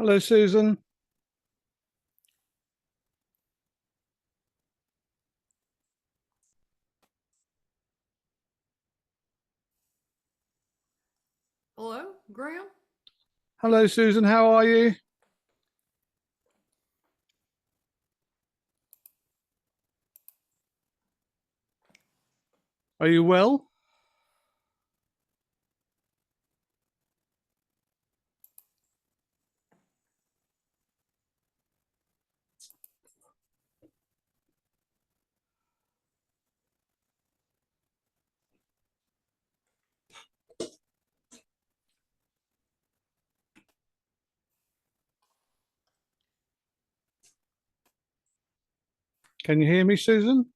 Hello, Susan. Hello, Graham? Hello, Susan. How are you? Are you well? Can you hear me, Susan?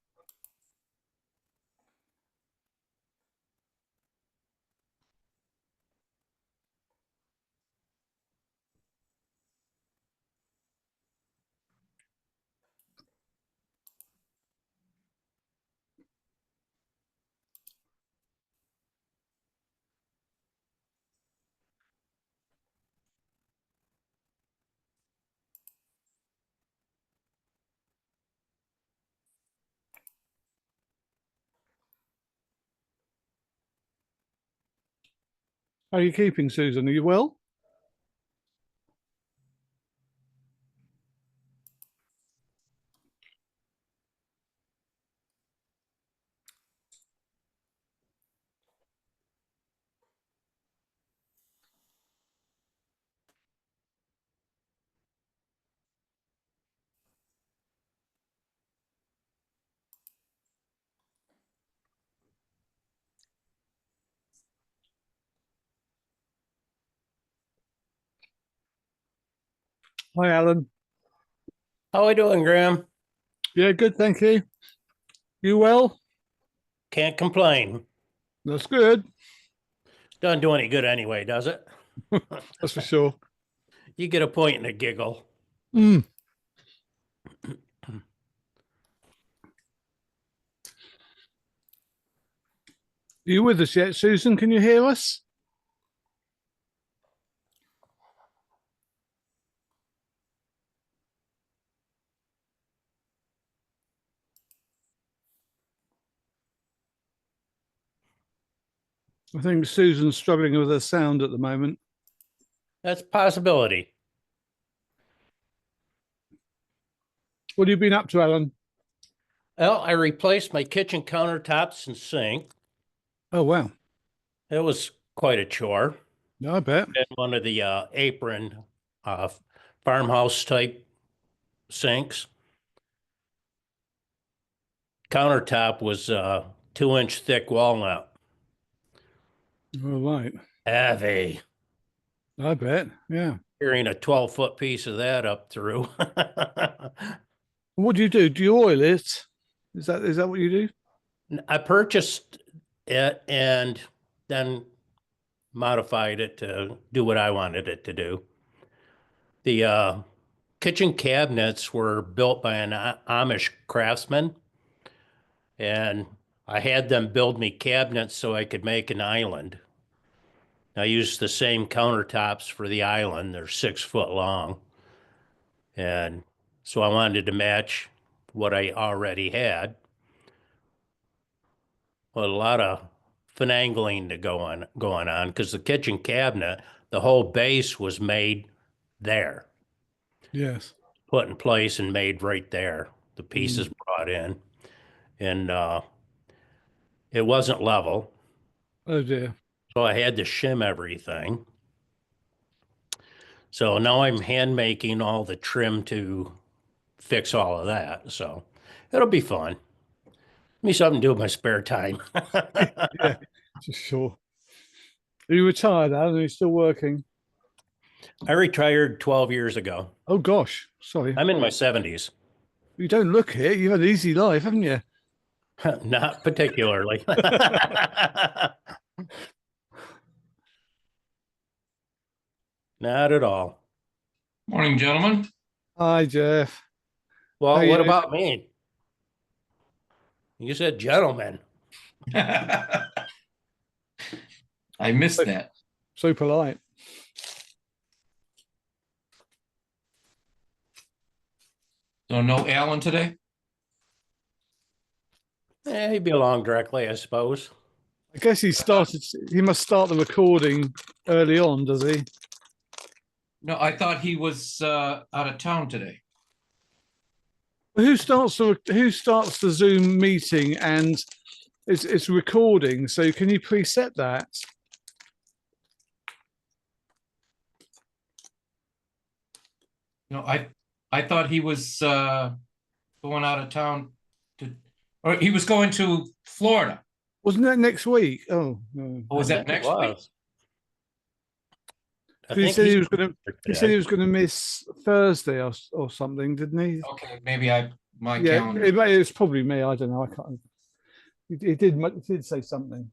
How are you keeping, Susan? Are you well? Hi, Alan. How are we doing, Graham? Yeah, good, thank you. You well? Can't complain. That's good. Doesn't do any good anyway, does it? That's for sure. You get a point and a giggle. Mm. Are you with us yet, Susan? Can you hear us? I think Susan's struggling with her sound at the moment. That's a possibility. What have you been up to, Alan? Well, I replaced my kitchen countertops and sink. Oh, wow. It was quite a chore. Yeah, I bet. And one of the apron farmhouse type sinks. Countertop was 2-inch thick walnut. All right. Heavy. I bet. Yeah. Carrying a 12-foot piece of that up through. What do you do? Do you oil it? Is that what you do? I purchased it and then modified it to do what I wanted it to do. The kitchen cabinets were built by an Amish craftsman, and I had them build me cabinets so I could make an island. I used the same countertops for the island. They're 6 foot long. And so I wanted to match what I already had. Well, a lot of finagling to going on because the kitchen cabinet, the whole base was made there, Yes. put in place and made right there. The pieces brought in, and it wasn't level, Oh, dear. so I had to shim everything. So now I'm hand making all the trim to fix all of that. So it'll be fun. Give me something to do with my spare time. Yeah, for sure. Are you retired, Alan? Are you still working? I retired 12 years ago. Oh, gosh. Sorry. I'm in my 70s. You don't look it. You've had an easy life, haven't you? Not particularly. Not at all. Morning, gentlemen. Hi, Jeff. How Well, are what you? about me? You said gentlemen. I missed that. So polite. So no Alan today? He'd be along directly, I suppose. I guess he must start the recording early on, does he? No, I thought he was out of town today. Who starts the Zoom meeting and it's recording? So can you preset that? No, I thought he was going out of town or he was going to Florida. Wasn't that next week? Oh, no. Or was that think it next week? was. I He think said he's he was going to. He said today. he was going to miss Thursday or something, didn't he? Okay, maybe my Yeah, calendar. it's probably me. I don't know. I can't. He did say something.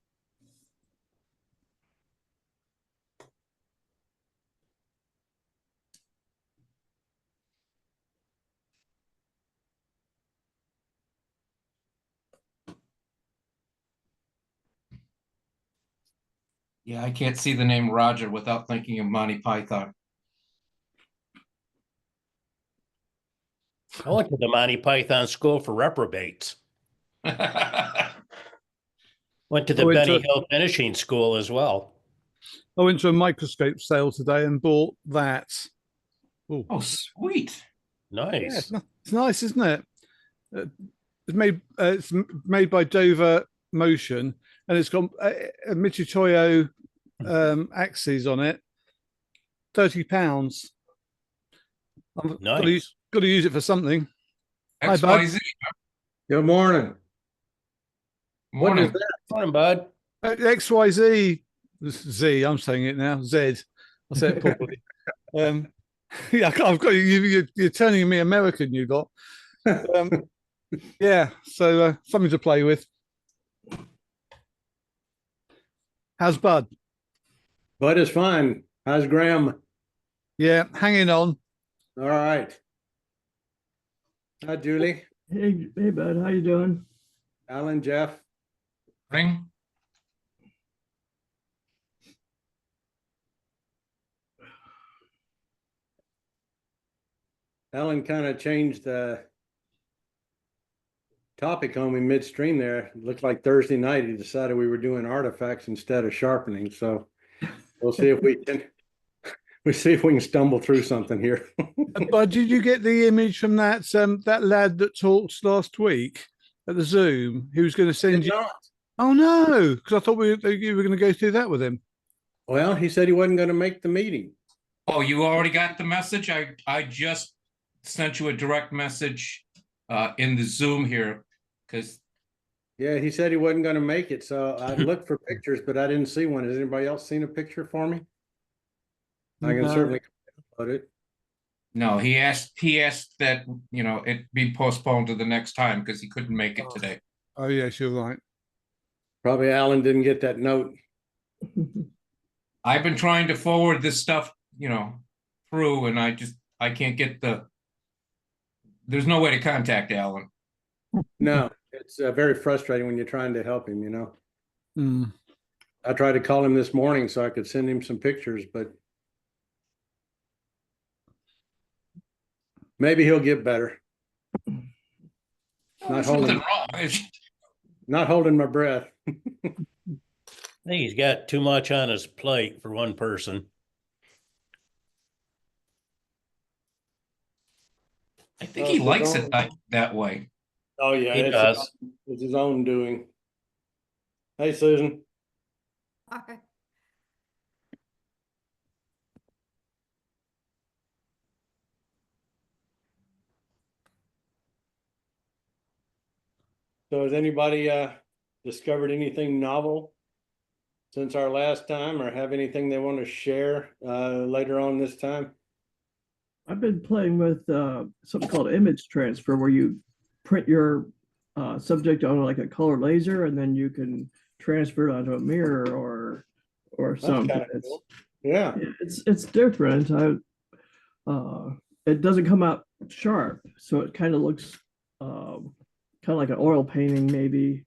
Yeah, I can't see the name Roger without thinking of Monty Python. I went to the Monty Python School for Reprobates. Went to the I went Benny to- Hill Finishing School as well. I went to a microscope sale today and bought that. Ooh. Oh, sweet. Yeah, Nice. it's nice, isn't it? It's made by Dover Motion, and it's got a Mitutoyo axes on it. £30. I've Nice. got to use it for something. Hi, bud. XYZ. Good morning. What Morning. is that? Fun, bud. XYZ Z. I'm saying it now. Z. I'll say it properly. Yeah, I've got you. You're turning me American. You got. Yeah. So something to play with. How's Bud? Bud is fine. How's Graham? Yeah, hanging on. All right. Hi, Julie, Hey, bud, how you doing? Alan, Jeff. Ring. Alan kind of changed the topic on me midstream there. It looked like Thursday night he decided we were doing artifacts instead of sharpening. So we'll see if we can stumble through something here. Bud, did you get the image from that lad that talked last week at the Zoom? He was going to send Did you. not. Oh no, because I thought you were going to go through that with him. Well, he said he wasn't going to make the meeting. Oh, you already got the message? I just sent you a direct message in the Zoom here because Yeah, he said he wasn't going to make it. So I looked for pictures, but I didn't see one. Has anybody else seen a picture for me? I can No. certainly put it. no, he asked that it be postponed to the next time because he couldn't make it today. Oh yes, you're right. Probably Alan didn't get that note. I've been trying to forward this stuff, through, and I can't get there's no way to contact Alan. No, it's very frustrating when you're trying to help him, Mm. I tried to call him this morning so I could send him some pictures, but maybe he'll get better. There's nothing wrong. Not holding my breath. I think he's got too much on his plate for one person. I think he likes it that way. Oh yeah, He does. It's his own doing. Hey, Susan. Hi. So has anybody discovered anything novel since our last time, or have anything they want to share later on this time? I've been playing with something called image transfer, where you print your subject on like a color laser, and then you can transfer it onto a mirror or That's something. kind of cool. Yeah. It's different. It doesn't come out sharp, so it kind of looks kind of like an oil painting maybe.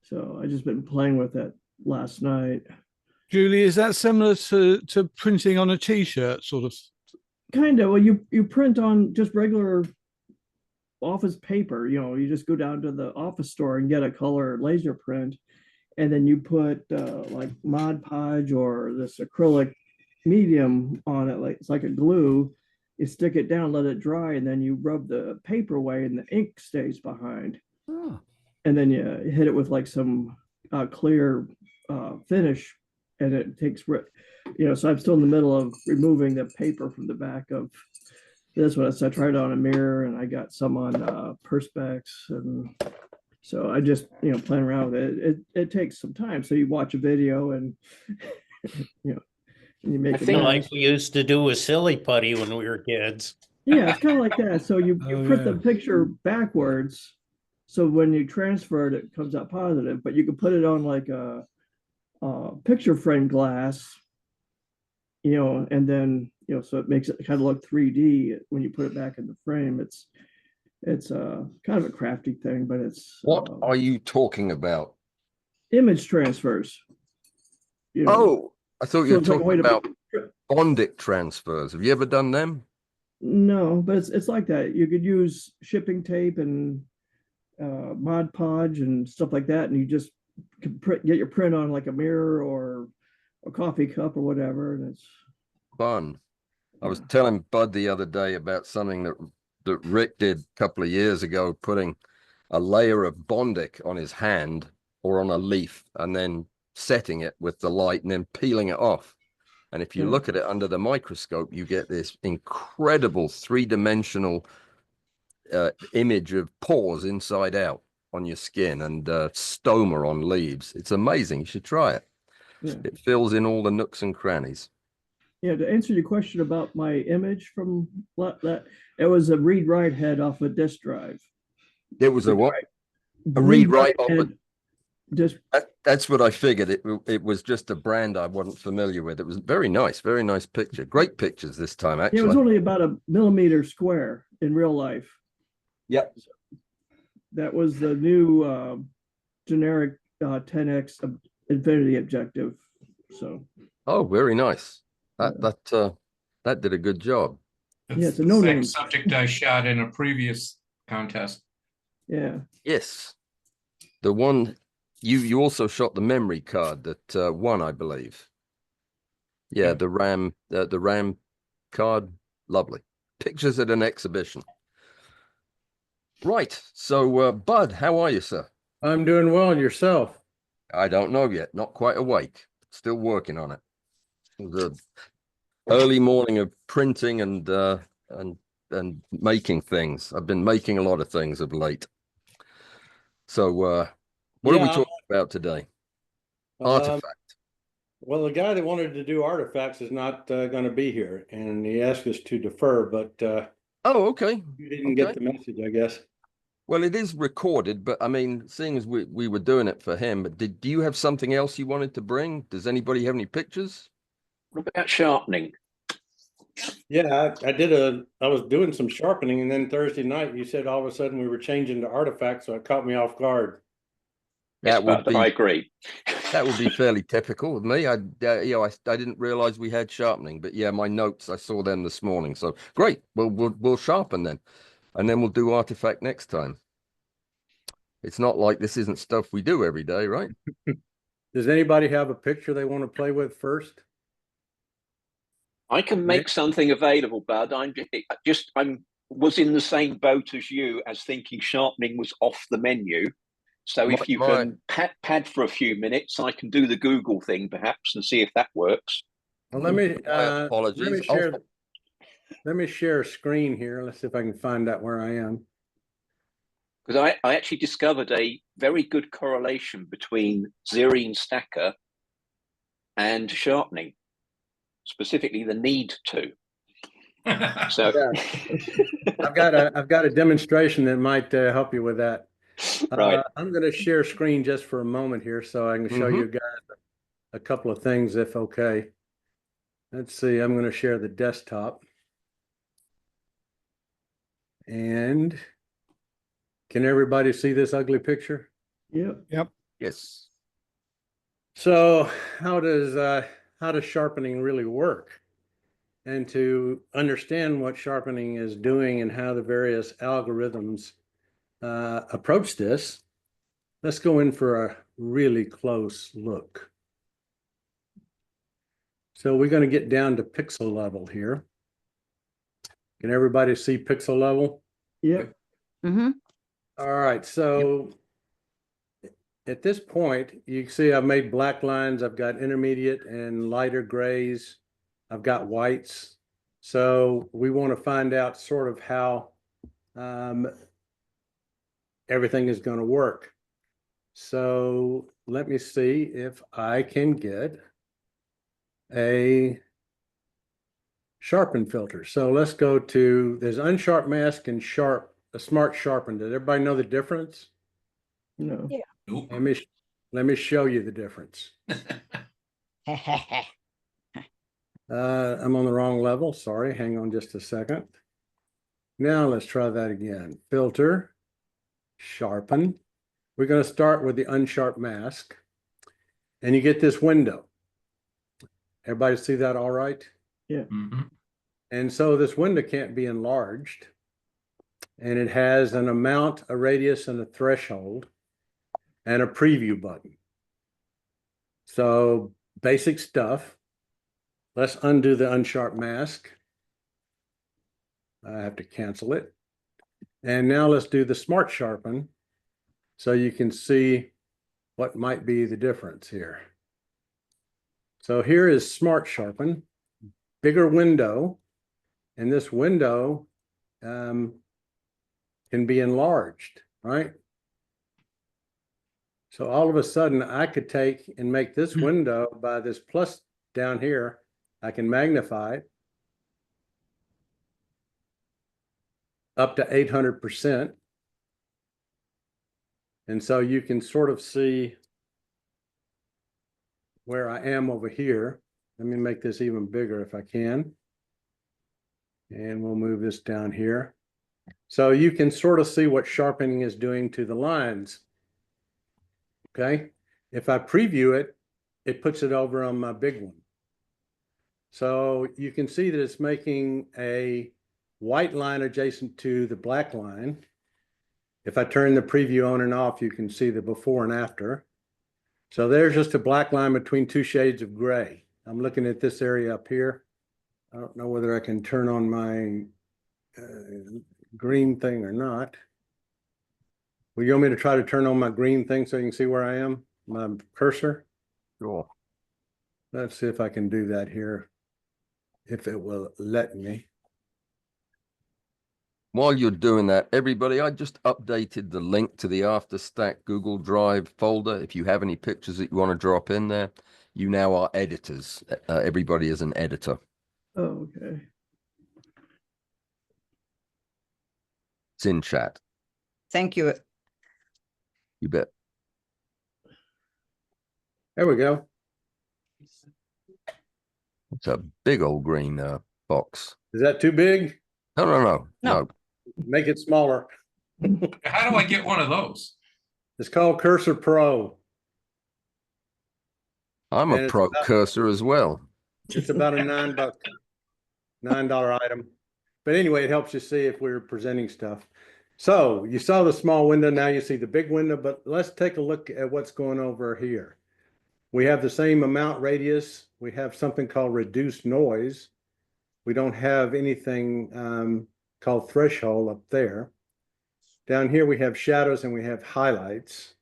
So I just been playing with that last night. Julie, is that similar to printing on a T-shirt, sort of? Kind of. Well, you print on just regular office paper. You know, you just go down to the office store and get a color laser print, and then you put like Mod Podge or this acrylic medium on it, like it's like a glue. You stick it down, let it dry, and then you rub the paper away, and the ink stays behind. Oh. And then you hit it with like some clear finish, and it takes, you know. So I'm still in the middle of removing the paper from the back of this one. So I tried it on a mirror, and I got some on Perspex, and so I just, you know, playing around with it. It takes some time. So you watch a video, and you know, and you make I it feel nice. like we used to do a silly putty when we were kids. Yeah, it's kind of like that. So you Oh, print yeah. the picture backwards, so when you transfer it, it comes out positive. But you can put it on like a picture frame glass, you know, and then, you know, so it makes it kind of look 3D when you put it back in the frame. It's kind of a crafty thing, but it's What are you talking about? image transfers. You know, Oh, I thought you so were it's like a way talking to about Bondic transfers. Have you ever done them? no, but it's like that. You could use shipping tape and Mod Podge and stuff like that, and you just can get your print on like a mirror or a coffee cup or whatever, and it's Fun. I was Yeah. telling Bud the other day about something that Rick did a couple of years ago, putting a layer of Bondic on his hand or on a leaf and then setting it with the light and then peeling it off. And if you Yeah. look at it under the microscope, you get this incredible three-dimensional image of pores inside out on your skin and stoma on leaves. It's amazing. You should try it. Yeah. It fills in all the nooks and crannies. Yeah, to answer your question about my image from that, it was a read-write head off a disk drive. It was a what? A Read-write read-write of head disk. That's what I figured. It was just a brand I wasn't familiar with. It was very nice picture. Great pictures this time, Yeah, actually. it was only about a millimeter square in real life. Yep. That was the new generic 10x infinity objective. So Oh, very nice. That did a good job. Yeah, it's a the no-name. same subject I shot in a previous contest. yeah, Yes. The one you also shot the memory card that won, I believe. Yeah, Yeah. the RAM card, lovely. Pictures at an exhibition. Right. So Bud, how are you, sir? I'm doing well, and yourself? I don't know yet. Not quite awake. Still working on it. The early morning of printing and making things. I've been making a lot of things of late. So what are we talking about today? Artifact. Well, the guy that wanted to do artifacts is not going to be here, and he asked us to defer, but Oh, okay. you didn't get the message, I guess. Well, it is recorded, but I mean, seeing as we were doing it for him, but do you have something else you wanted to bring? Does anybody have any pictures? What about sharpening? Yeah, I was doing some sharpening, and then Thursday night you said all of a sudden we were changing to artifacts, so it caught me off guard. Yes, That would but be I agree. that would be fairly typical with me. I didn't realize we had sharpening, but yeah, my notes, I saw them this morning. So great. We'll sharpen then, and then we'll do artifact next time. It's not like this isn't stuff we do every day, right? Does anybody have a picture they want to play with first? I can make something available, Bud. I was in the same boat as you, as thinking sharpening was off the menu. So if you can pad for a few minutes, I can do the Google thing perhaps and see if that works. Well, let me apologies. Let me share a screen here. Let's see if I can find out where I am. Because I actually discovered a very good correlation between Zerine Stacker and sharpening, specifically the need to. So I've got a demonstration that might help you with that. Right. I'm going to share screen just for a moment here so I can show you guys a couple of things if okay. Let's see, I'm going to share the desktop. And can everybody see this ugly picture? Yep. Yes. So how does sharpening really work? And to understand what sharpening is doing and how the various algorithms approach this, let's go in for a really close look. So we're going to get down to pixel level here. Can everybody see pixel level? Yep. Mm-hmm. All right, so at this point, you can see I've made black lines. I've got intermediate and lighter grays. I've got whites. So we want to find out sort of how everything is going to work. So let me see if I can get a sharpen filter. So let's go to, there's unsharp mask and a smart sharpen. Does everybody know the difference? No. Yeah. Nope. Let me show you the difference. I'm on the wrong level. Sorry. Hang on just a second. Now let's try that again. Filter, sharpen. We're going to start with the unsharp mask. And you get this window. Everybody see that all right? Yeah. Mhm. And so this window can't be enlarged. And it has an amount, a radius, and a threshold, and a preview button. So basic stuff. Let's undo the unsharp mask. I have to cancel it. And now let's do the smart sharpen so you can see what might be the difference here. So here is smart sharpen, bigger window, and this window can be enlarged, right? So all of a sudden I could take and make this window by this plus down here, I can magnify it up to 800%. And so you can sort of see where I am over here. Let me make this even bigger if I can. And we'll move this down here. So you can sort of see what sharpening is doing to the lines. Okay. If I preview it, it puts it over on my big one. So you can see that it's making a white line adjacent to the black line. If I turn the preview on and off, you can see the before and after. So there's just a black line between two shades of gray. I'm looking at this area up here. I don't know whether I can turn on my green thing or not. Will you want me to try to turn on my green thing so you can see where I am? My cursor? Sure. Let's see if I can do that here, if it will let me. While you're doing that, everybody, I just updated the link to the AfterStack Google Drive folder. If you have any pictures that you want to drop in there, you now are editors. Everybody is an editor. Oh, okay. It's in chat. Thank you. You bet. There we go. It's a big old green box. Is that too big? No. Make it smaller. How do I get one of those? It's called Cursor Pro. I'm And a it's pro about- cursor as well. It's about a $9 item. But anyway, it helps you see if we're presenting stuff. So you saw the small window, now you see the big window, but let's take a look at what's going over here. We have the same amount radius. We have something called reduced noise. We don't have anything called threshold up there. Down here we have shadows and we have highlights.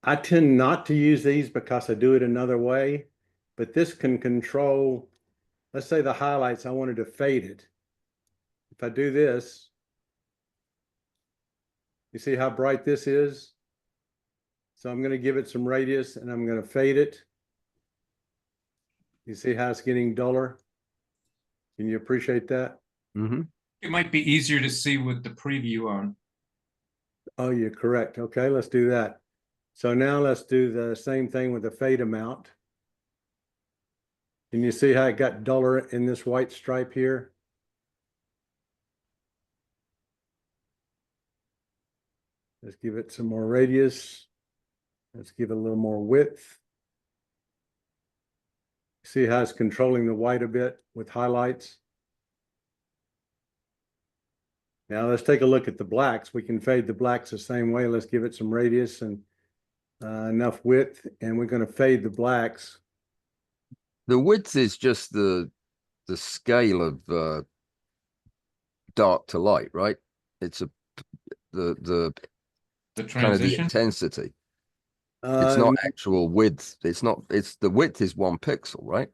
I tend not to use these because I do it another way, but this can control, let's say the highlights, I wanted to fade it. If I do this, you see how bright this is? So I'm going to give it some radius and I'm going to fade it. You see how it's getting duller? Can you appreciate that? Mm-hmm. It might be easier to see with the preview on. Oh, you're correct. Okay, let's do that. So now let's do the same thing with the fade amount. Can you see how it got duller in this white stripe here? Let's give it some more radius. Let's give it a little more width. See how it's controlling the white a bit with highlights? Now let's take a look at the blacks. We can fade the blacks the same way. Let's give it some radius and enough width, and we're going to fade the blacks. The width is just the scale of dark to light, right? It's the The kind of the transition. intensity. It's not actual width. It's the width is 1 pixel, right?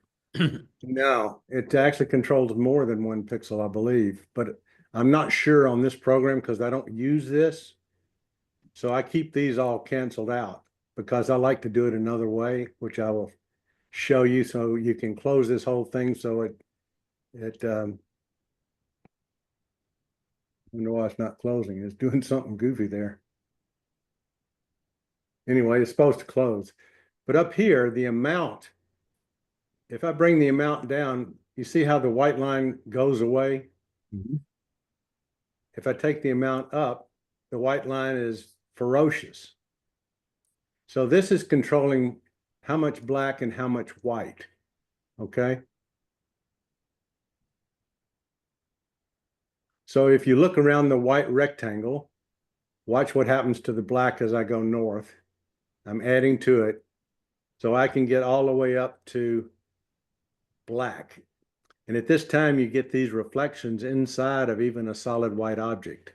No, it actually controls more than 1 pixel, I believe, but I'm not sure on this program because I don't use this. So I keep these all canceled out because I like to do it another way, which I will show you so you can close this whole thing so I wonder why it's not closing. It's doing something goofy there. Anyway, it's supposed to close. But up here, the amount, if I bring the amount down, you see how the white line goes away? Mm-hmm. If I take the amount up, the white line is ferocious. So this is controlling how much black and how much white, okay? So if you look around the white rectangle, watch what happens to the black as I go north. I'm adding to it so I can get all the way up to black. And at this time, you get these reflections inside of even a solid white object.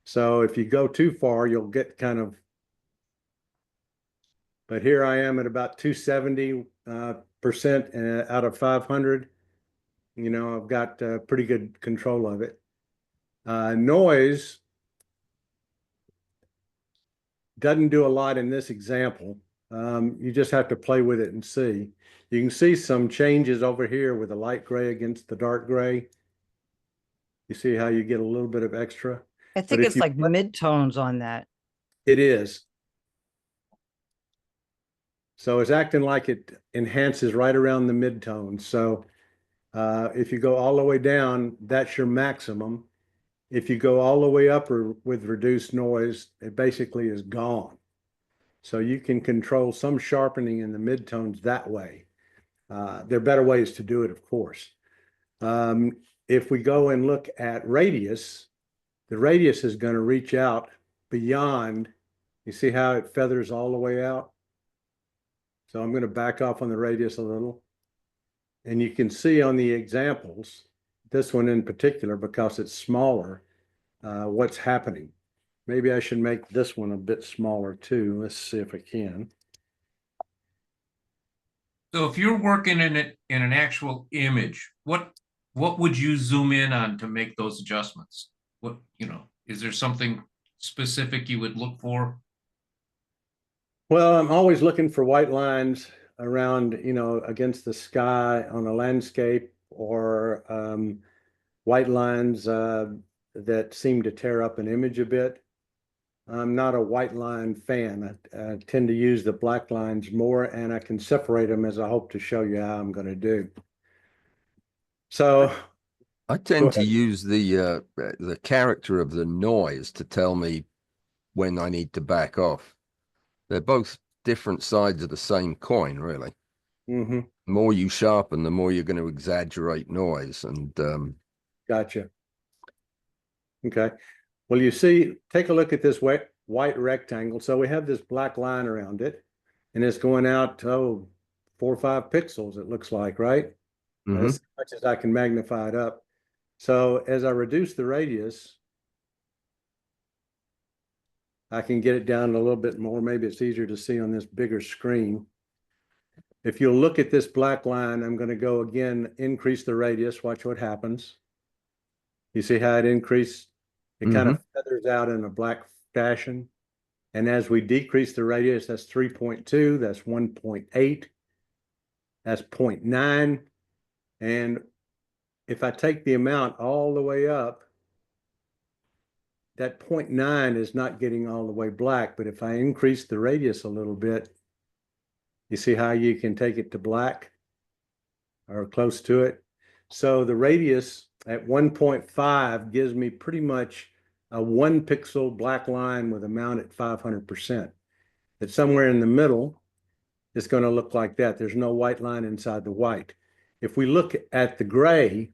So if you go too far, you'll get kind of, but here I am at about 270% out of 500. You know, I've got pretty good control of it. Noise doesn't do a lot in this example. You just have to play with it and see. You can see some changes over here with the light gray against the dark gray. You see how you get a little bit of extra? I think it's like midtones on that. It is. So it's acting like it enhances right around the midtone. So if you go all the way down, that's your maximum. If you go all the way up or with reduced noise, it basically is gone. So you can control some sharpening in the midtones that way. There are better ways to do it, of course. If we go and look at radius, the radius is going to reach out beyond. You see how it feathers all the way out? So I'm going to back off on the radius a little. And you can see on the examples, this one in particular, because it's smaller, what's happening. Maybe I should make this one a bit smaller too. Let's see if I can. So if you're working in an actual image, what would you zoom in on to make those adjustments? What, is there something specific you would look for? Well, I'm always looking for white lines around, against the sky on a landscape, or white lines that seem to tear up an image a bit. I'm not a white line fan. I tend to use the black lines more, and I can separate them as I hope to show you how I'm going to do. So I tend to use the character of the noise to tell me when I need to back off. They're both different sides of the same coin, really. Mm-hmm. The more you sharpen, the more you're going to exaggerate noise. And gotcha. Okay. Well, you see, take a look at this white rectangle. So we have this black line around it, and it's going out, 4 or 5 pixels, it looks like, right? mm-hmm. As much as I can magnify it up. So as I reduce the radius, I can get it down a little bit more. Maybe it's easier to see on this bigger screen. If you'll look at this black line, I'm going to go again, increase the radius. Watch what happens. You see how it increased? It kind of feathers out in a black fashion. And as we decrease the radius, that's 3.2, that's 1.8, that's 0.9. And if I take the amount all the way up, that 0.9 is not getting all the way black. But if I increase the radius a little bit, you see how you can take it to black or close to it. So the radius at 1.5 gives me pretty much a 1 pixel black line with a mount at 500%. It's somewhere in the middle. it's going to look like that. There's no white line inside the white. If we look at the gray,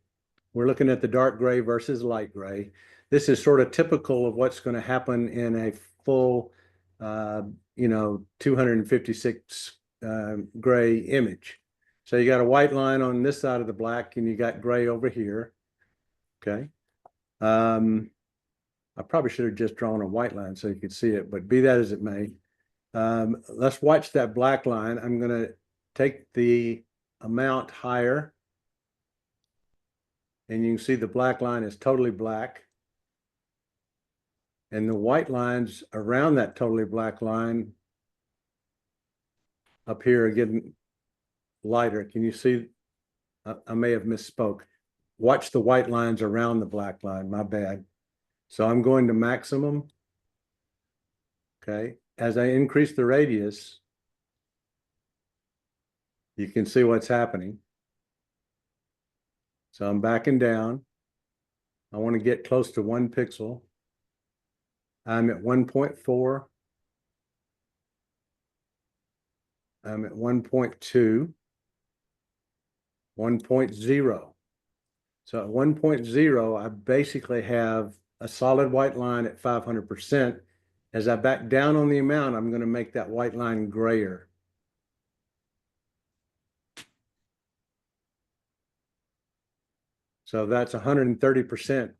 we're looking at the dark gray versus light gray. This is sort of typical of what's going to happen in a full, 256 gray image. So you got a white line on this side of the black, and you got gray over here. Okay. I probably should have just drawn a white line so you could see it, but be that as it may. Let's watch that black line. I'm going to take the amount higher, and you can see the black line is totally black. And the white lines around that totally black line up here are getting lighter. Can you see? I may have misspoke. Watch the white lines around the black line, my bad. So I'm going to maximum. Okay. As I increase the radius, you can see what's happening. So I'm backing down. I want to get close to 1 pixel. I'm at 1.4. I'm at 1.2. 1.0. So at 1.0, I basically have a solid white line at 500%. As I back down on the amount, I'm going to make that white line grayer. So that's 130%.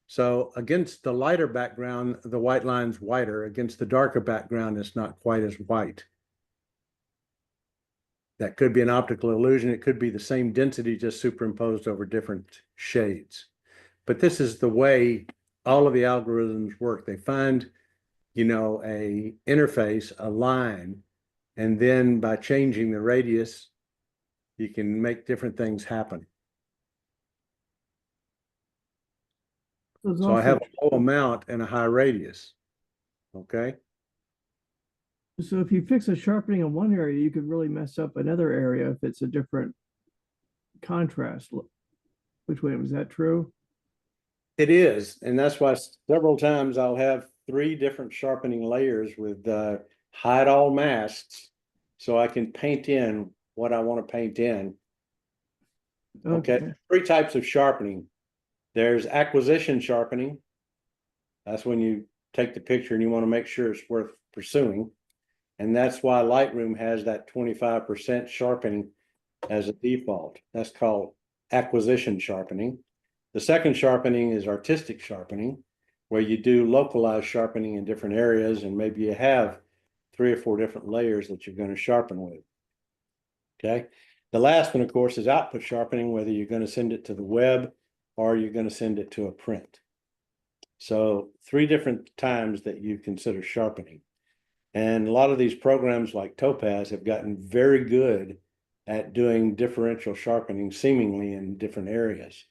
So against the lighter background, the white line's whiter. Against the darker background, it's not quite as white. That could be an optical illusion. It could be the same density, just superimposed over different shades. But this is the way all of the algorithms work. They find, a interface, a line, and then by changing the radius, you can make different things happen. So I have a low amount and a high radius. Okay. So if you fix a sharpening in one area, you could really mess up another area if it's a different contrast. Which way is that true? It is, and that's why several times I'll have 3 different sharpening layers with hide all masks, so I can paint in what I want to paint in. Okay. 3 types of sharpening. There's acquisition sharpening. That's when you take the picture and you want to make sure it's worth pursuing. And that's why Lightroom has that 25% sharpening as a default. That's called acquisition sharpening. The second sharpening is artistic sharpening, where you do localized sharpening in different areas, and maybe you have 3 or 4 different layers that you're going to sharpen with. Okay. The last one, of course, is output sharpening, whether you're going to send it to the web or you're going to send it to a print. So 3 different times that you consider sharpening. And a lot of these programs like Topaz have gotten very good at doing differential sharpening seemingly in different areas.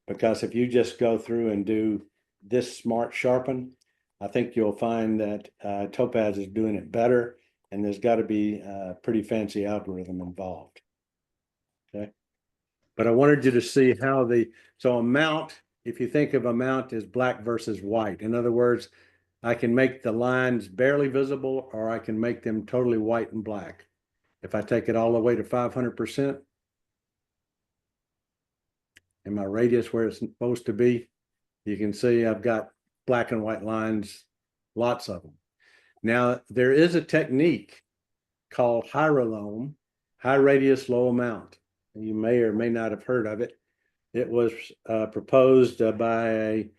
Because if you just go through and do this smart sharpen, I think you'll find that Topaz is doing it better, and there's got to be a pretty fancy algorithm involved. Okay. But I wanted you to see how so amount, if you think of amount as black versus white. In other words, I can make the lines barely visible, or I can make them totally white and black. If I take it all the way to 500%, and my radius where it's supposed to be, you can see I've got black and white lines, lots of them. Now, there is a technique called hierolome, high radius, low amount. You may or may not have heard of it. It was proposed by a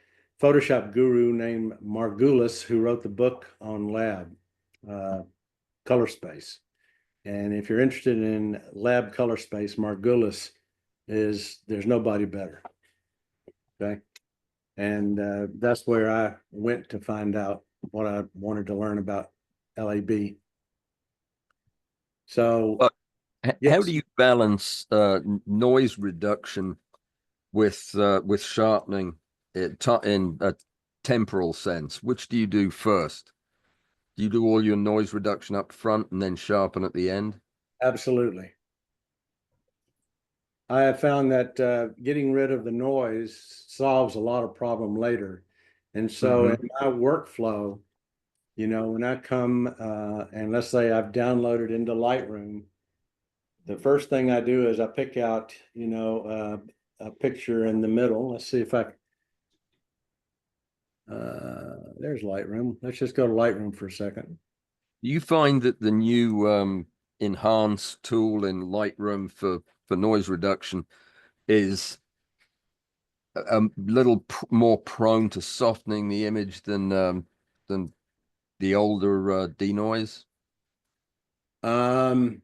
Photoshop guru named Margulis, who wrote the book on lab color space. And if you're interested in lab color space, Margulis there's nobody better. Okay. And that's where I went to find out what I wanted to learn about LAB. So how do you balance noise reduction with sharpening in a temporal sense? Which do you do first? Do you do all your noise reduction up front and then sharpen at the end? Absolutely. I have found that getting rid of the noise solves a lot of problem later. And so in my workflow, when I come and let's say I've downloaded into Lightroom the first thing I do is I pick out, a picture in the middle. Let's see if there's Lightroom. Let's just go to Lightroom for a second. You find that the new enhance tool in Lightroom for noise reduction is a little more prone to softening the image than the older denoise? No,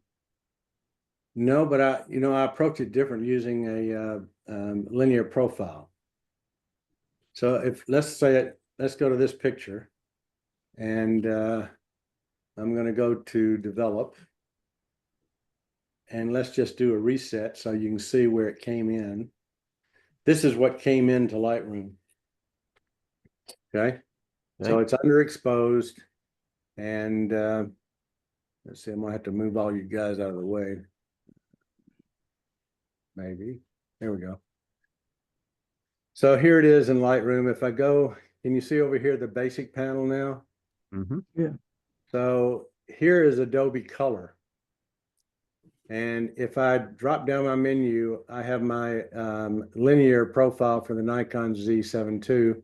but I approach it different using a linear profile. So if let's go to this picture, and I'm going to go to develop, and let's just do a reset so you can see where it came in. This is what came into Lightroom. Okay, so it's underexposed, and let's see, I'm gonna have to move all you guys out of the way. Maybe. There we go. So here it is in Lightroom. If I go, can you see over here the basic panel now? Mm-hmm. Yeah. So here is Adobe Color. And if I drop down my menu, I have my linear profile for the Nikon Z7 II.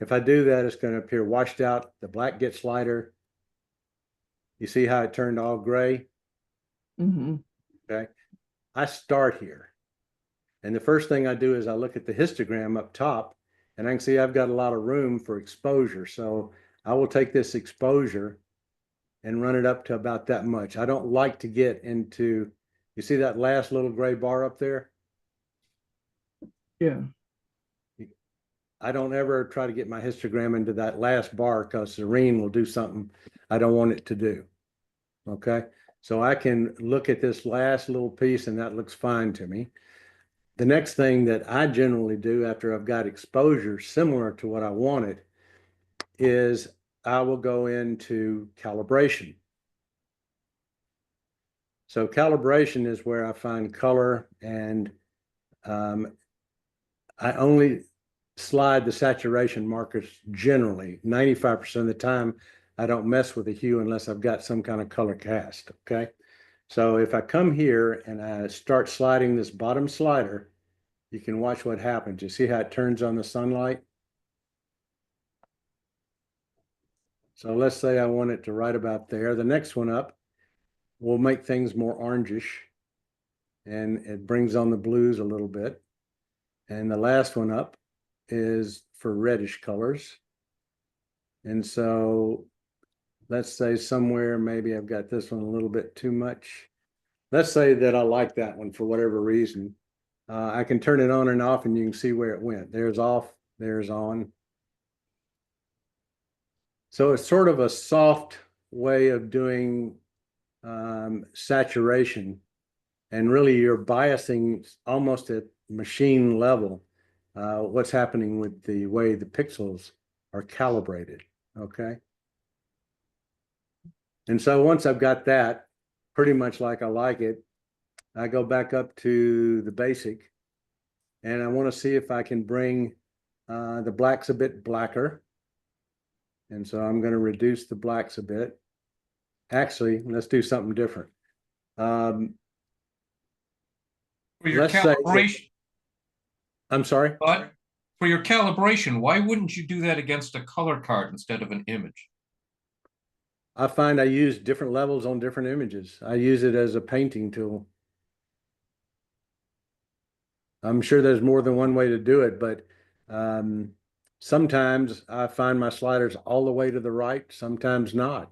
If I do that, it's going to appear washed out. The black gets lighter. You see how it turned all gray? Mm-hmm. Okay. I start here. And the first thing I do is I look at the histogram up top, and I can see I've got a lot of room for exposure. So I will take this exposure and run it up to about that much. I don't like to get into, you see that last little gray bar up there? Yeah. I don't ever try to get my histogram into that last bar because Serene will do something I don't want it to do. Okay. So I can look at this last little piece and that looks fine to me. The next thing that I generally do after I've got exposure similar to what I wanted is I will go into calibration. So calibration is where I find color, and I only slide the saturation markers generally. 95% of the time, I don't mess with the hue unless I've got some kind of color cast, okay? So if I come here and I start sliding this bottom slider, you can watch what happens. You see how it turns on the sunlight? So let's say I want it to right about there. The next one up will make things more orangish, and it brings on the blues a little bit. And the last one up is for reddish colors. And so let's say somewhere, maybe I've got this one a little bit too much. Let's say that I like that one for whatever reason. I can turn it on and off and you can see where it went. There's off, there's on. So it's sort of a soft way of doing saturation, and really you're biasing almost at machine level what's happening with the way the pixels are calibrated, okay? And so once I've got that pretty much like I like it, I go back up to the basic, and I want to see if I can bring the blacks a bit blacker. And so I'm going to reduce the blacks a bit. Actually, let's do something different. For your Let's say calibration, I'm sorry? but for your calibration, why wouldn't you do that against a color card instead of an image? I find I use different levels on different images. I use it as a painting tool. I'm sure there's more than one way to do it, but sometimes I find my sliders all the way to the right, sometimes not.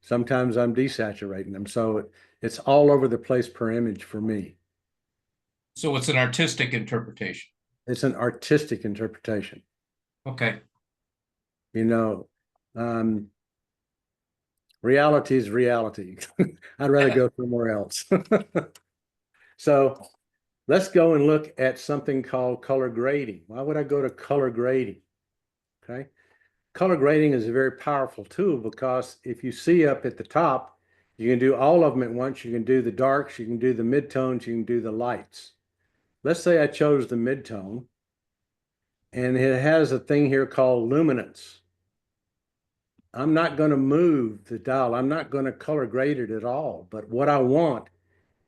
Sometimes I'm desaturating them. So it's all over the place per image for me. So it's an artistic interpretation. It's an artistic interpretation. Okay. You know, reality is reality. I'd rather go somewhere else. So let's go and look at something called color grading. Why would I go to color grading? Okay. Color grading is a very powerful tool because if you see up at the top, you can do all of them at once. You can do the darks, you can do the midtones, you can do the lights. Let's say I chose the midtone, and it has a thing here called luminance. I'm not going to move the dial. I'm not going to color grade it at all. But what I want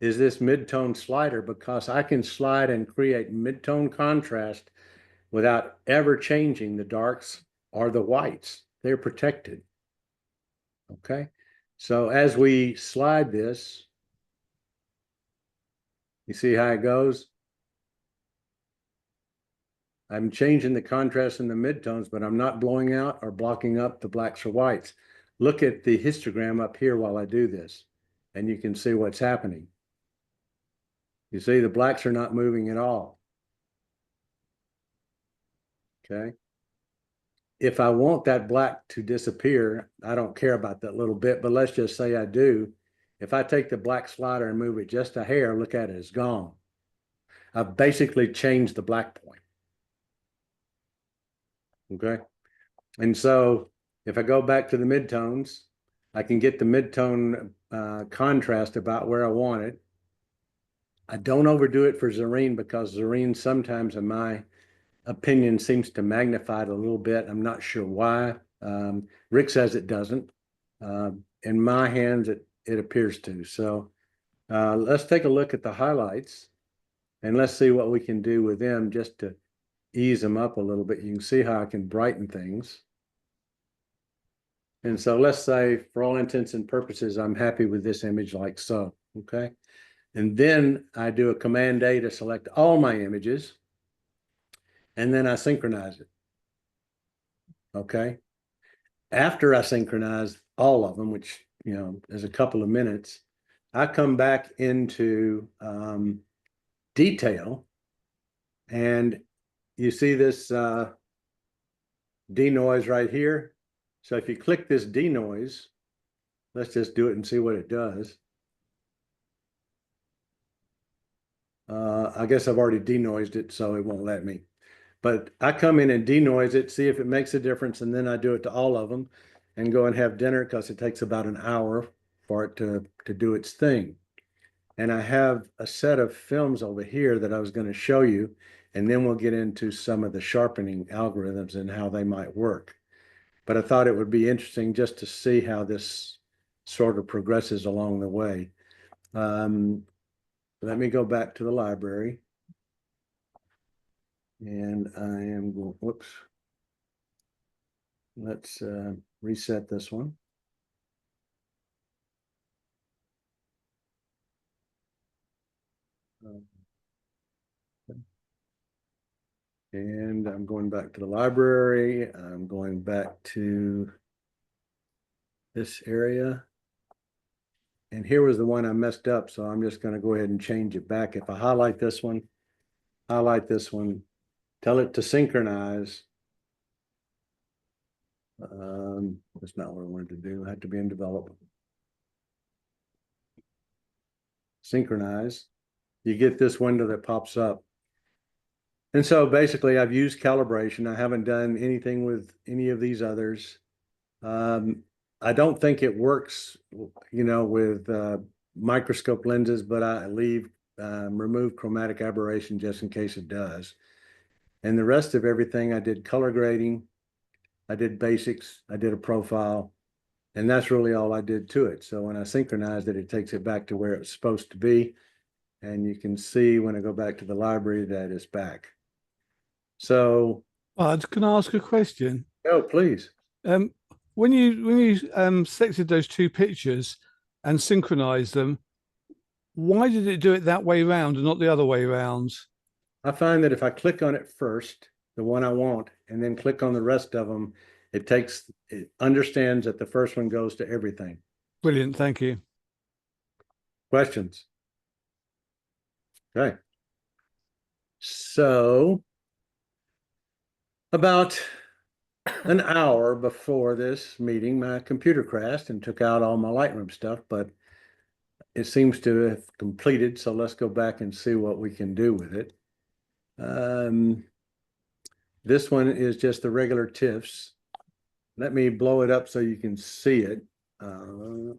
is this midtone slider, because I can slide and create midtone contrast without ever changing the darks or the whites. They're protected. Okay. So as we slide this, you see how it goes? I'm changing the contrast in the midtones, but I'm not blowing out or blocking up the blacks or whites. Look at the histogram up here while I do this, and you can see what's happening. You see the blacks are not moving at all. Okay. If I want that black to disappear, I don't care about that little bit, but let's just say I do. If I take the black slider and move it just a hair, look at it, it's gone. I've basically changed the black point. Okay. And so if I go back to the midtones, I can get the midtone contrast about where I want it. I don't overdo it for Zareen, because Zareen sometimes, in my opinion, seems to magnify it a little bit. I'm not sure why. Rick says it doesn't. In my hands, it appears to. So let's take a look at the highlights, and let's see what we can do with them just to ease them up a little bit. You can see how I can brighten things. And so let's say, for all intents and purposes, I'm happy with this image like so, okay? And then I do a Command A to select all my images, and then I synchronize it, okay? After I synchronize all of them, which, you know, is a couple of minutes, I come back into detail, and you see this denoise right here. So if you click this denoise, let's just do it and see what it does. I guess I've already denoised it, so it won't let me. But I come in and denoise it, see if it makes a difference, and then I do it to all of them and go and have dinner, because it takes about an hour for it to do its thing. And I have a set of films over here that I was going to show you, and then we'll get into some of the sharpening algorithms and how they might work. But I thought it would be interesting just to see how this sort of progresses along the way. Let me go back to the library. And I am going, whoops. Let's reset this one. And I'm going back to the library. I'm going back to this area. And here was the one I messed up, so I'm just going to go ahead and change it back. If I highlight this one, tell it to synchronize. That's not what I wanted to do. I had to be in development. Synchronize. You get this window that pops up. And so basically I've used calibration. I haven't done anything with any of these others. I don't think it works, you know, with microscope lenses, but I remove chromatic aberration just in case it does. And the rest of everything, I did color grading, I did basics, I did a profile, and that's really all I did to it. So when I synchronized it, it takes it back to where it's supposed to be. And you can see when I go back to the library that it's back. So, can I ask a question? oh, please. When you selected those two pictures and synchronized them, why did it do it that way round and not the other way round? I find that if I click on it first, the one I want, and then click on the rest of them, it understands that the first one goes to everything. Brilliant, thank you. Questions? Okay. So about an hour before this meeting, my computer crashed and took out all my Lightroom stuff, but it seems to have completed. So let's go back and see what we can do with it. This one is just the regular TIFFs. Let me blow it up so you can see it. And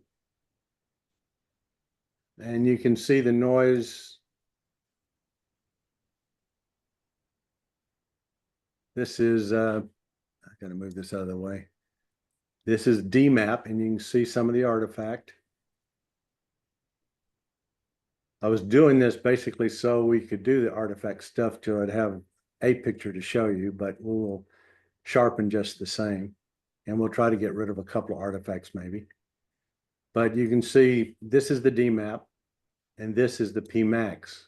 you can see the noise. This is, I gotta move this out of the way. This is DMAP, and you can see some of the artifact. I was doing this basically so we could do the artifact stuff till I'd have a picture to show you, but we'll sharpen just the same. And we'll try to get rid of a couple of artifacts maybe. But you can see this is the DMAP and this is the PMAX.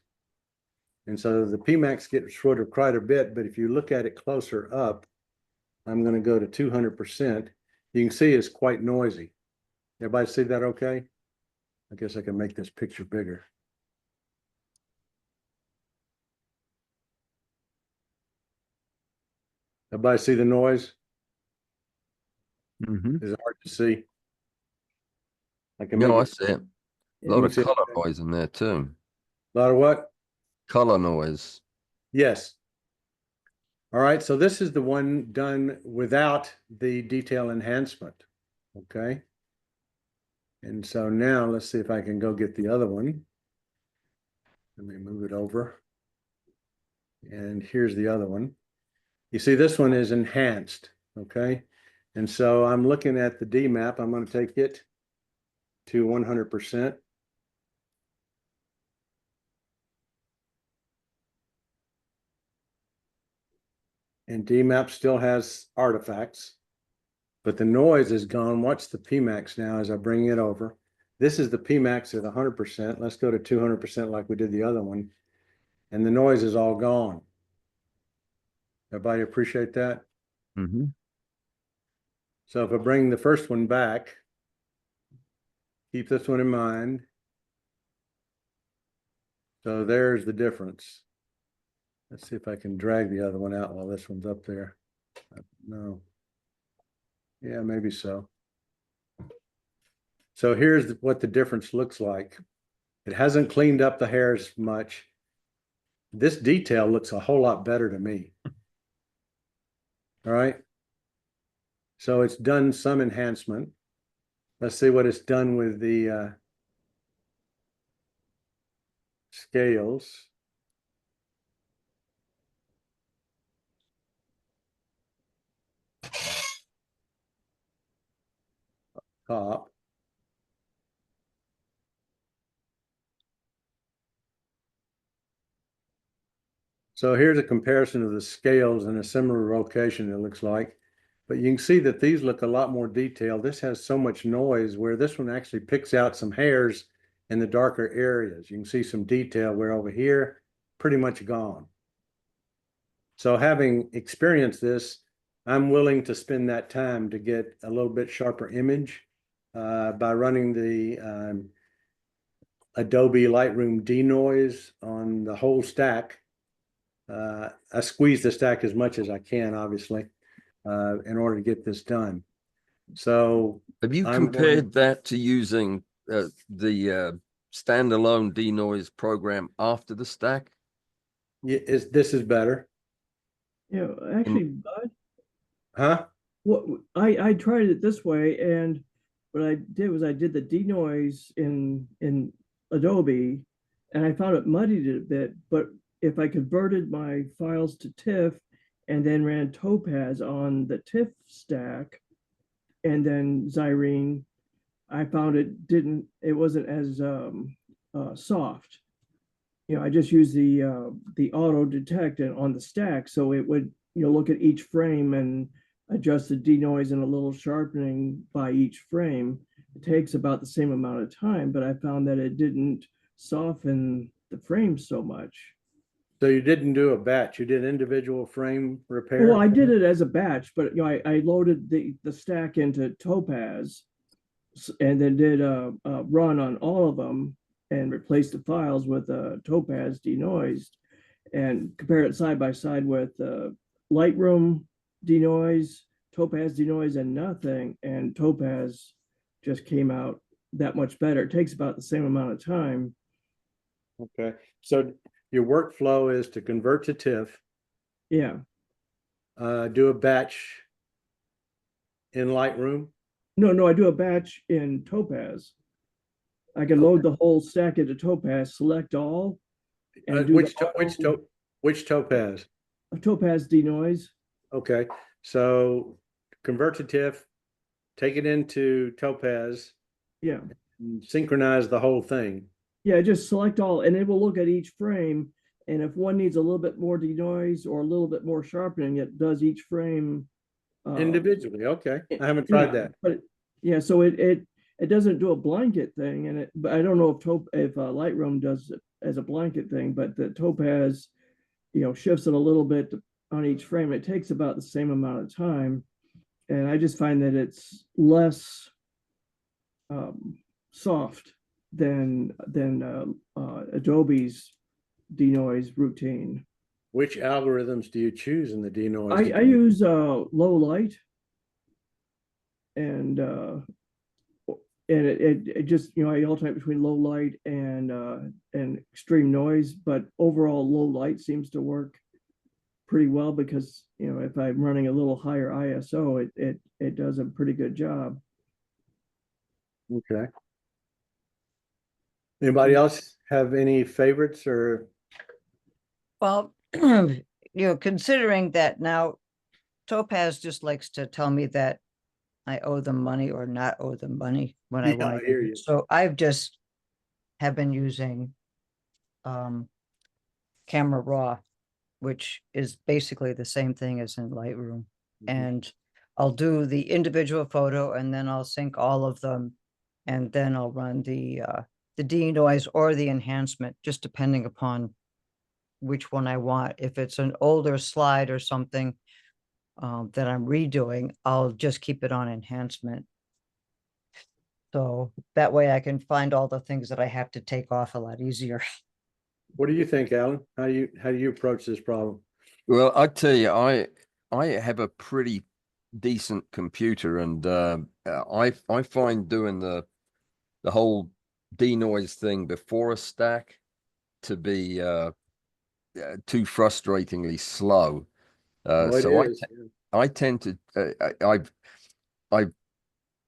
And so the PMAX gets shorter quite a bit, but if you look at it closer up, I'm going to go to 200%. You can see it's quite noisy. Everybody see that okay? I guess I can make this picture bigger. Everybody see the noise? Mm-hmm. Is it hard to see? I can No, make I it. see it. A Yeah, lot you of see it color okay? noise in there too. A lot of what? Color noise. Yes. All right, so this is the one done without the detail enhancement. Okay. And so now let's see if I can go get the other one. Let me move it over. And here's the other one. You see, this one is enhanced. Okay. And so I'm looking at the DMAP. I'm going to take it to 100%. And DMAP still has artifacts, but the noise is gone. Watch the PMAX now as I bring it over. This is the PMAX at 100%. Let's go to 200% like we did the other one. And the noise is all gone. Everybody appreciate that? Mm-hmm. So if I bring the first one back, keep this one in mind. So there's the difference. Let's see if I can drag the other one out while this one's up there. No. Yeah, maybe so. So here's what the difference looks like. It hasn't cleaned up the hairs much. This detail looks a whole lot better to me. All right. So it's done some enhancement. Let's see what it's done with the scales. Top. So here's a comparison of the scales in a similar location, it looks like. But you can see that these look a lot more detailed. This has so much noise where this one actually picks out some hairs in the darker areas. You can see some detail where over here, pretty much gone. So having experienced this, I'm willing to spend that time to get a little bit sharper image by running the Adobe Lightroom denoise on the whole stack. I squeeze the stack as much as I can, obviously, in order to get this done. So have you compared that to using the standalone denoise program after the stack? Yeah, this is better. Yeah, actually, Bud, Huh? what I tried it this way, and what I did was I did the denoise in Adobe, and I found it muddied it a bit. But if I converted my files to TIFF and then ran Topaz on the TIFF stack and then Xyrene, I found it wasn't as soft. I just used the auto detect on the stack, so it would look at each frame and adjust the denoise and a little sharpening by each frame. It takes about the same amount of time, but I found that it didn't soften the frames so much. So you didn't do a batch, you did individual frame repair? Well, I did it as a batch, but I loaded the stack into Topaz and then did a run on all of them and replaced the files with Topaz denoised and compare it side by side with Lightroom denoise, Topaz denoise, and nothing. And Topaz just came out that much better. It takes about the same amount of time. Okay. So your workflow is to convert to TIFF. Yeah. Do a batch in Lightroom. No, I do a batch in Topaz. I can load the whole stack into Topaz, select all, and do which Topaz? Topaz denoise. Okay, so convert to TIFF, take it into Topaz. Yeah. Synchronize the whole thing. Yeah, just select all, and it will look at each frame. And if one needs a little bit more denoise or a little bit more sharpening, it does each frame. Individually, okay. I haven't tried Yeah, that. but yeah, so it doesn't do a blanket thing, and but I don't know if Lightroom does it as a blanket thing, but the Topaz, shifts it a little bit on each frame. It takes about the same amount of time, and I just find that it's less soft than Adobe's denoise routine. Which algorithms do you choose in the denoise? I use low light, and it just I alternate between low light and extreme noise, but overall low light seems to work pretty well because if I'm running a little higher ISO, it does a pretty good job. Okay. Anybody else have any favorites or? Well, considering that now Topaz just likes to tell me that I owe them money or not owe them money when I Yeah, want I to hear use you. it. So I've just have been using Camera Raw, which is basically the same thing as in Lightroom. And I'll do the individual photo and then I'll sync all of them. And then I'll run the denoise or the enhancement, just depending upon which one I want. If it's an older slide or something that I'm redoing, I'll just keep it on enhancement. So that way I can find all the things that I have to take off a lot easier. What do you think, Alan? How do you approach this problem? Well, I tell you, I have a pretty decent computer, and I find doing the whole denoise thing before a stack to be too frustratingly slow. So I tend to I've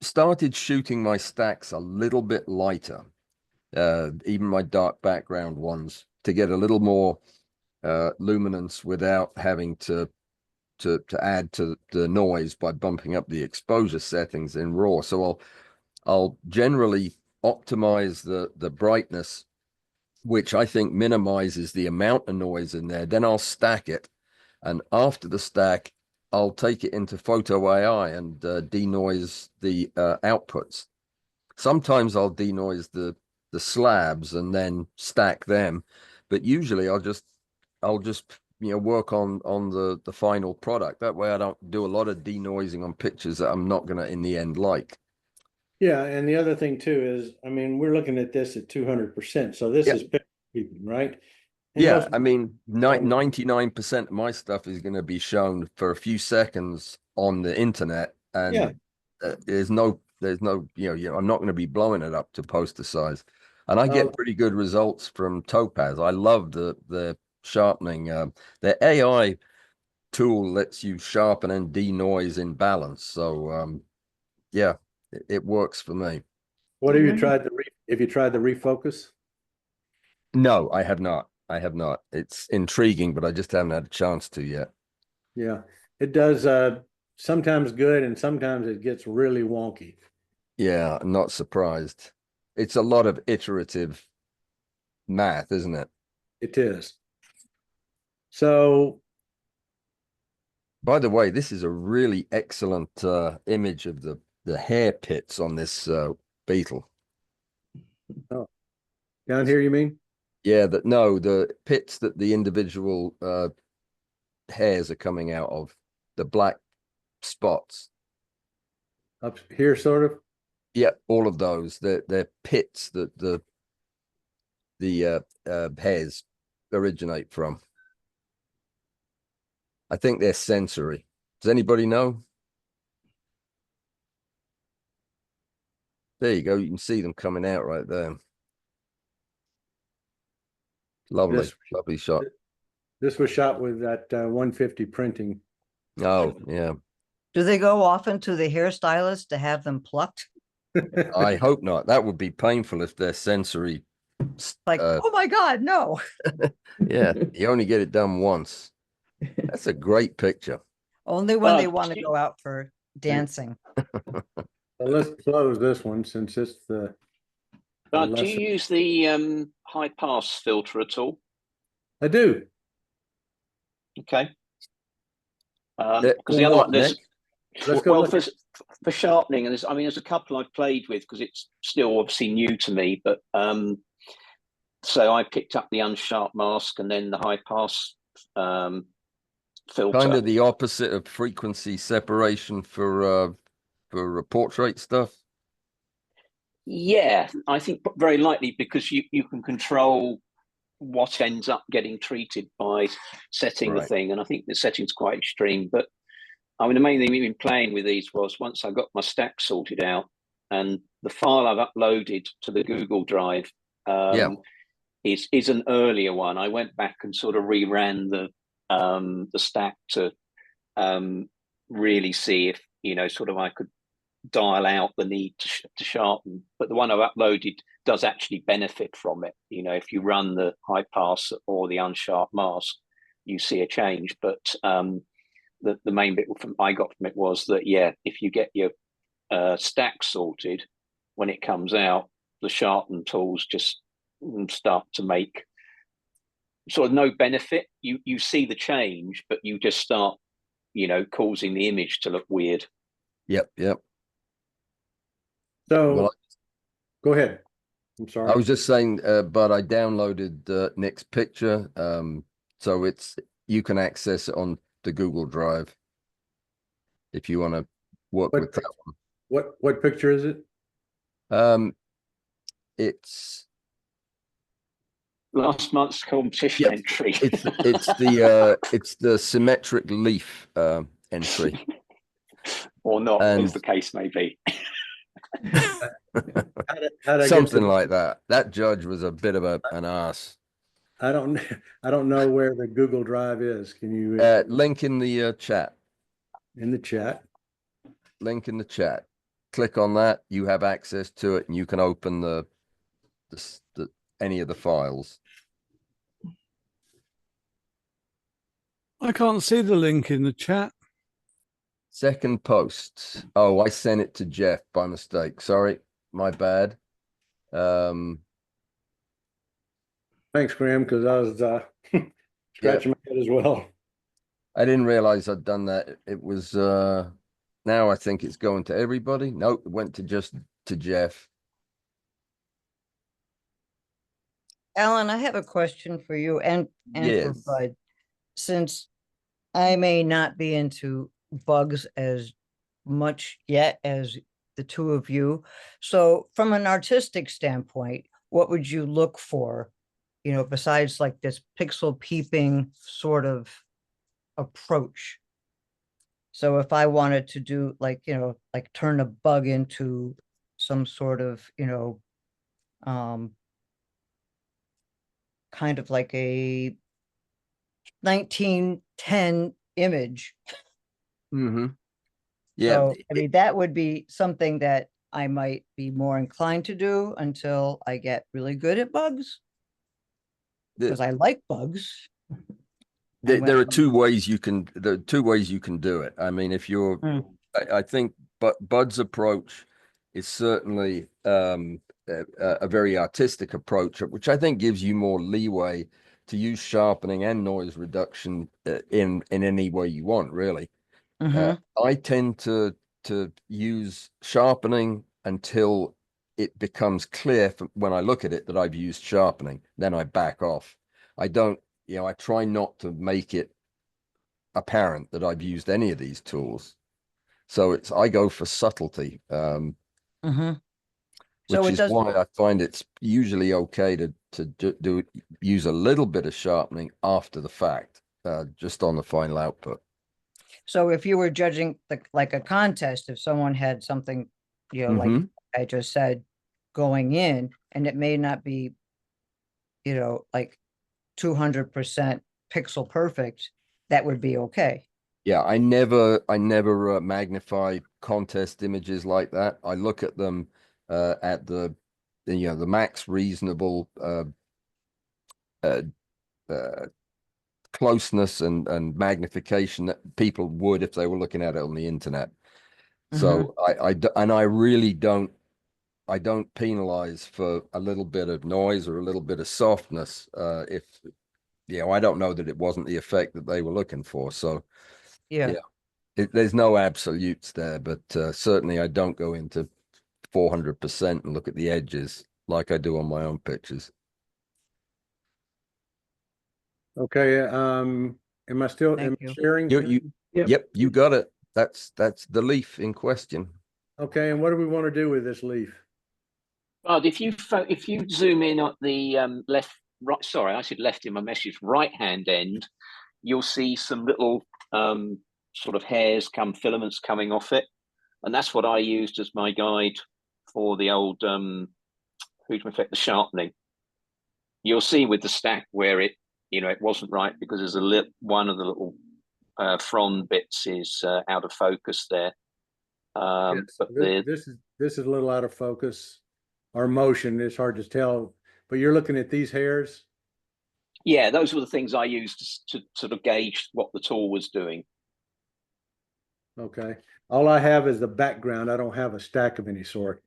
started shooting my stacks a little bit lighter, even my dark background ones, to get a little more luminance without having to add to the noise by bumping up the exposure settings in RAW. So I'll generally optimize the brightness, which I think minimizes the amount of noise in there. Then I'll stack it, and after the stack, I'll take it into Photo AI and denoise the outputs. Sometimes I'll denoise the slabs and then stack them, but usually I'll just work on the final product. That way I don't do a lot of denoising on pictures that I'm not gonna in the end like. Yeah, and the other thing too is, I mean, we're looking at this at 200%. So this is picture keeping, right? And Yeah, most- I mean, 99% of my stuff is going to be shown for a few seconds on the internet, and there's no, I'm not going to be blowing it up to poster size, and I get pretty good results from Topaz. I love the sharpening. The AI tool lets you sharpen and denoise in balance, so yeah, it works for me. What have you tried have you tried the refocus? No, I have not. I have not. It's intriguing, but I just haven't had a chance to yet. Yeah, it does sometimes good and sometimes it gets really wonky. Yeah, I'm not surprised. It's a lot of iterative math, isn't it? It is. So, by the way, this is a really excellent image of the hair pits on this beetle. oh, down here, you mean? Yeah, the pits that the individual hairs are coming out of, the black spots. Up here, sort of? Yeah, all of those. They're pits that the hairs originate from. I think they're sensory. Does anybody know? There you go. You can see them coming out right there. Lovely, lovely shot. This was shot with that 150 printing. Oh, yeah. Do they go often to the hairstylist to have them plucked? I hope not. That would be painful if they're sensory. Like, oh my God, no. Yeah, you only get it done once. That's a great picture. Only when they want to go out for dancing. So let's close this one since it's the But do less. you use the high pass filter at all? I do. Okay. Yeah, Because the other what, one, there's Nick? Let's go well look for sharpening, and there's a couple I've played with because it's still obviously new to me, but so I picked up the unsharp mask and then the high pass filter. Kind of the opposite of frequency separation for portrait stuff. Yeah, I think very likely because you can control what ends up getting treated by setting the Right. thing, and I think the setting's quite extreme. But I mean, the main thing we've been playing with these was once I got my stack sorted out, and the file I've uploaded to the Google Drive Yeah. is an earlier one. I went back and sort of reran the stack to really see if sort of I could dial out the need to sharpen. But the one I've uploaded does actually benefit from it. If you run the high pass or the unsharp mask, you see a change. But the main bit I got from it was that, yeah, if you get your stack sorted, when it comes out, the sharpen tools just start to make sort of no benefit. You see the change, but you just start, causing the image to look weird. Yep. So Well, go ahead. I'm sorry. I was just saying, but I downloaded Nick's picture, so you can access it on the Google Drive if you want to work with that one. What picture is it? It's Last month's competition entry. it's the symmetric leaf entry. Or not, And as the case may be. How'd I something like that. That judge was a bit of an ass. I don't know where the Google Drive is. Can you Link in the chat. in the chat? Link in the chat. Click on that. You have access to it, and you can open the any of the files. I can't see the link in the chat. Second post. Oh, I sent it to Jeff by mistake. Sorry, my bad. Thanks, Graham, because I was scratching my head as well. I didn't realize I'd done that. It was now I think it's going to everybody. Nope, it went to Jeff. Alan, I have a question for you and for Yes. Bud. Since I may not be into bugs as much yet as the two of you, so from an artistic standpoint, what would you look for, besides like this pixel peeping sort of approach? So if I wanted to do like turn a bug into some sort of kind of like a 1910 image. Mm-hmm. Yeah. So I mean that would be something that I might be more inclined to do until I get really good at bugs, because I like bugs. There are two ways you can do it. I mean, if you're I think Bud's approach is certainly a very artistic approach, which I think gives you more leeway to use sharpening and noise reduction in any way you want, really. I tend to use sharpening until it becomes clear when I look at it that I've used sharpening. Then I back off. I don't, I try not to make it apparent that I've used any of these tools. So I go for subtlety, which is why I find it's usually okay to use a little bit of sharpening after the fact, just on the final output. So if you were judging like a contest, if someone had something, like I just said, going in, and it may not be, like 200% pixel perfect, that would be okay. Yeah, I never magnify contest images like that. I look at them at the max reasonable closeness and magnification that people would if they were looking at it on the internet. So I really don't don't penalize for a little bit of noise or a little bit of softness. If I don't know that it wasn't the effect that they were looking for. So Yeah, there's no absolutes there, but certainly I don't go into 400% and look at the edges like I do on my own pictures. Okay, am I still Thank you. sharing? Yep, you got it. That's the leaf in question. Okay, and what do we want to do with this leaf? But if you zoom in at the right, sorry, I said left in my message, right hand end, you'll see some little sort of hairs filaments coming off it. And that's what I used as my guide for the old who'd effect the sharpening. You'll see with the stack where it wasn't right because there's one of the little frond bits is out of focus there. Yes, But this is a little out of focus. Our motion is hard to tell, but you're looking at these hairs. Yeah, those were the things I used to sort of gauge what the tool was doing. Okay, all I have is the background. I don't have a stack of any sort.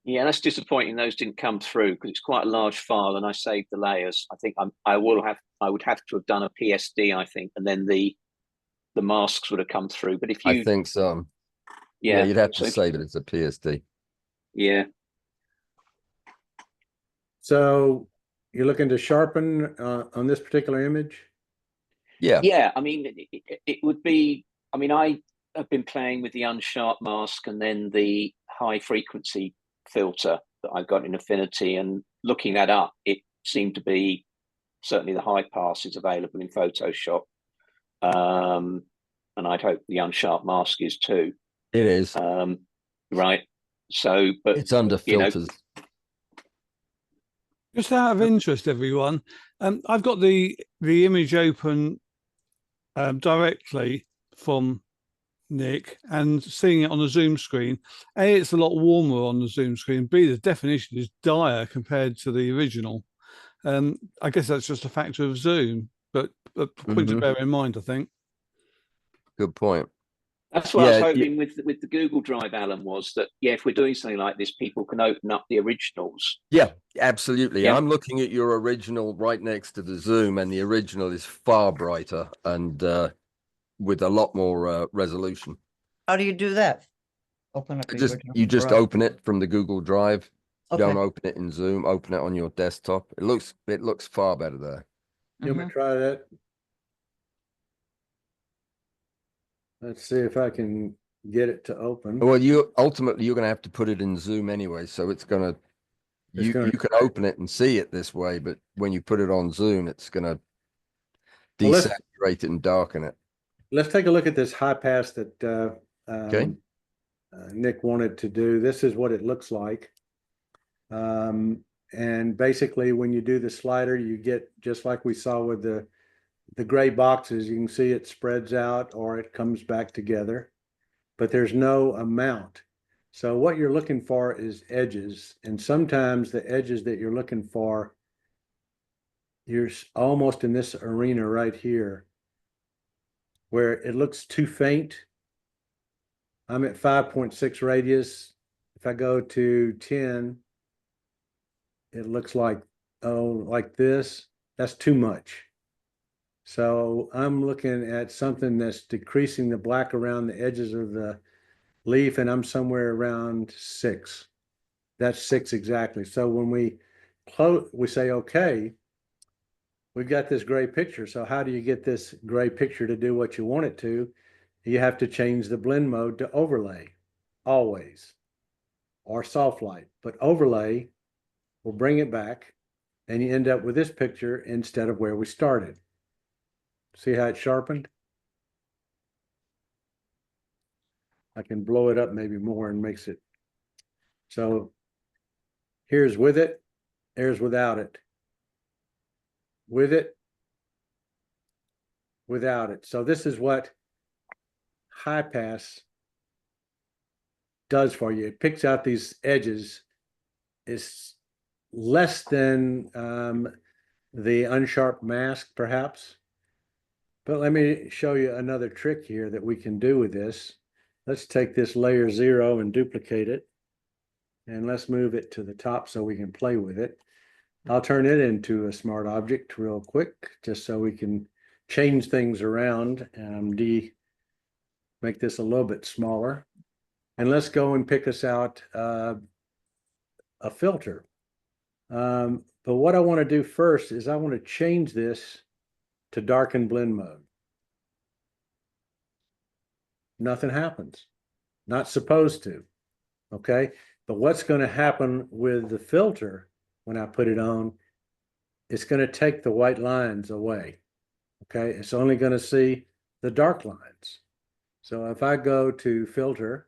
Yeah, that's disappointing. Those didn't come through because it's quite a large file, and I saved the layers. I think I would have to have done a PSD, I think, and then the masks would have come through. But if you, I think so. Yeah, you'd have to save it as a PSD. Yeah. So you're looking to sharpen on this particular image? Yeah. Yeah, I mean, it would be. I mean, I have been playing with the unsharp mask and then the high frequency filter that I've got in Affinity, and looking that up, it seemed to be certainly the high pass is available in Photoshop, and I'd hope the unsharp mask is too. It is. Right. So, but it's under filters. Just out of interest, everyone, I've got the image open directly from Nick and seeing it on the Zoom screen. A, it's a lot warmer on the Zoom screen. B, the definition is dire compared to the original. I guess that's just a factor of Zoom, but a point to bear in mind, I think. Good point. That's what I was hoping with the Google Drive, Alan, was that, if we're doing something like this, people can open up the originals. Yeah, absolutely. Yeah. I'm looking at your original right next to the Zoom, and the original is far brighter and with a lot more resolution. How do you do that? Open up the You just Drive. open it from the Google Drive. Okay. Don't open it in Zoom. Open it on your desktop. It looks far better there. You want me to try that? Let's see if I can get it to open. Well, ultimately you're going to have to put it in Zoom anyway, so you can open it and see it this way, but when you put it on Zoom, it's going to desaturate it and darken it. Let's take a look at this high pass that Nick wanted to do. This is what it looks like. And basically when you do the slider, you get just like we saw with the gray boxes, you can see it spreads out or it comes back together, but there's no amount. So what you're looking for is edges. And sometimes the edges that you're looking for, you're almost in this arena right here where it looks too faint. I'm at 5.6 radius. If I go to 10, it looks like, like this. That's too much. So I'm looking at something that's decreasing the black around the edges of the leaf, and I'm somewhere around 6. That's 6 exactly. So when we close, we say, okay, we've got this gray picture. So how do you get this gray picture to do what you want it to? You have to change the blend mode to overlay, always, or soft light. But overlay will bring it back, and you end up with this picture instead of where we started. See how it's sharpened? I can blow it up maybe more and makes it. So here's with it, there's without it. With it, without it. So this is what high pass does for you. It picks out these edges. It's less than the unsharp mask, perhaps. But let me show you another trick here that we can do with this. Let's take this layer 0 and duplicate it. And let's move it to the top so we can play with it. I'll turn it into a smart object real quick, just so we can change things around and make this a little bit smaller. And let's go and pick us out a filter. But what I want to do first is I want to change this to darken blend mode. Nothing happens. Not supposed to. Okay. But what's going to happen with the filter when I put it on, it's going to take the white lines away. Okay. It's only going to see the dark lines. So if I go to filter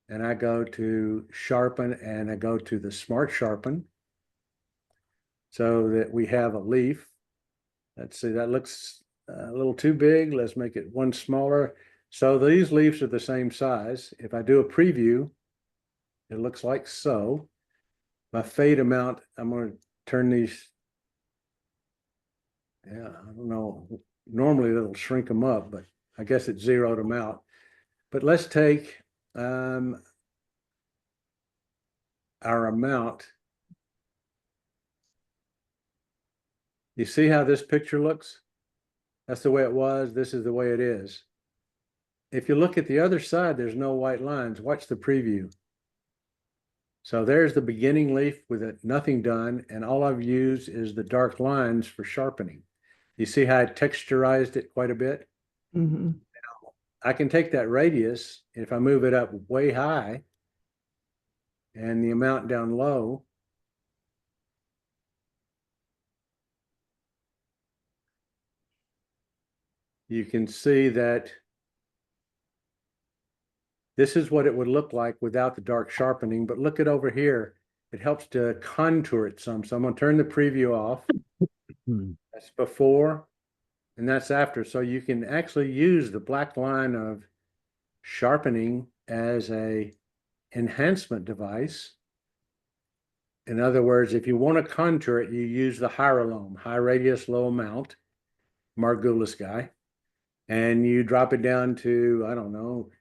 and I go to sharpen and I go to the smart sharpen, so that we have a leaf. Let's see, that looks a little too big. Let's make it one smaller. So these leaves are the same size. If I do a preview, it looks like so. My fade amount, I'm going to turn these. Yeah, I don't know. Normally it'll shrink them up, but I guess it zeroed them out. But let's take our amount. You see how this picture looks? That's the way it was. This is the way it is. If you look at the other side, there's no white lines. Watch the preview. So there's the beginning leaf with it, nothing done, and all I've used is the dark lines for sharpening. You see how I texturized it quite a bit? Mm-hmm. Now, I can take that radius, if I move it up way high and the amount down low, you can see that this is what it would look like without the dark sharpening. But look at over here. It helps to contour it some. So I'm going to turn the preview off. That's before and that's after. So you can actually use the black line of sharpening as a enhancement device. In other words, if you want to contour it, you use the hierolome, high radius, low amount, Margulis guy, and you drop it down to, I don't know,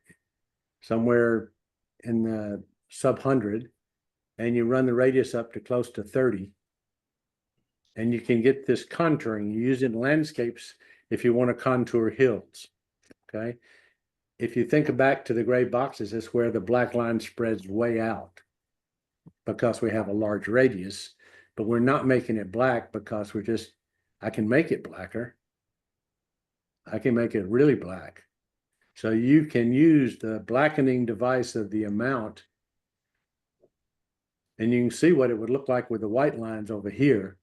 somewhere in the sub 100, and you run the radius up to close to 30. And you can get this contouring. You use it in landscapes if you want to contour hills, okay? If you think back to the gray boxes, it's where the black line spreads way out because we have a large radius, but we're not making it black because I can make it blacker. I can make it really black. So you can use the blackening device of the amount, and you can see what it would look like with the white lines over here.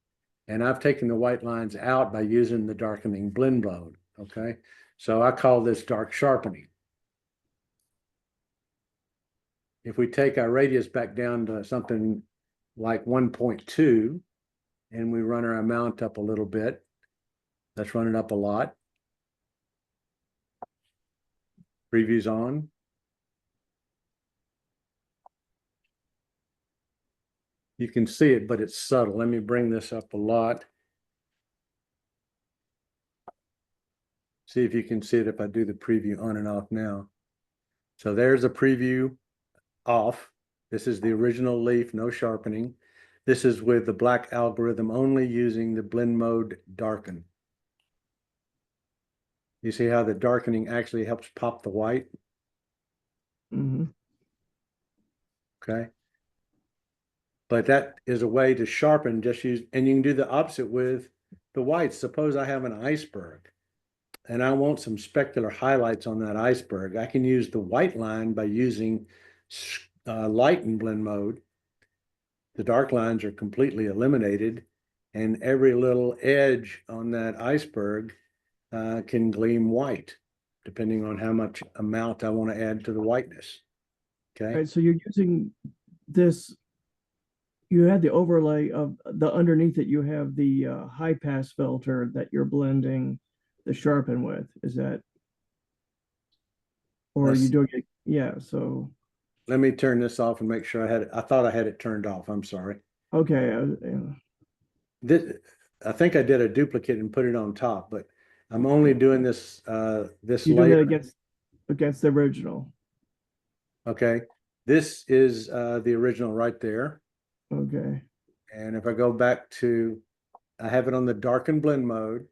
And I've taken the white lines out by using the darkening blend mode, okay? So I call this dark sharpening. If we take our radius back down to something like 1.2 and we run our amount up a little bit, let's run it up a lot. Preview's on. You can see it, but it's subtle. Let me bring this up a lot. See if you can see it if I do the preview on and off now. So there's a preview off. This is the original leaf, no sharpening. This is with the black algorithm only using the blend mode darken. You see how the darkening actually helps pop the white? Mm-hmm. Okay. But that is a way to sharpen, just use, and you can do the opposite with the whites. Suppose I have an iceberg and I want some specular highlights on that iceberg. I can use the white line by using light and blend mode. The dark lines are completely eliminated, and every little edge on that iceberg can gleam white, depending on how much amount I want to add to the whiteness. Okay. All right, so you're using this, you had the overlay of the underneath it, you have the high pass filter that you're blending the sharpen with. Is that, or are you doing it? Yeah, so. Let me turn this off and make sure I had it. I thought I had it turned off. I'm sorry. Okay. I think I did a duplicate and put it on top, but I'm only doing this this You're doing layer. it against the original. Okay. This is the original right there. Okay. And if I go back to, I have it on the darken blend mode.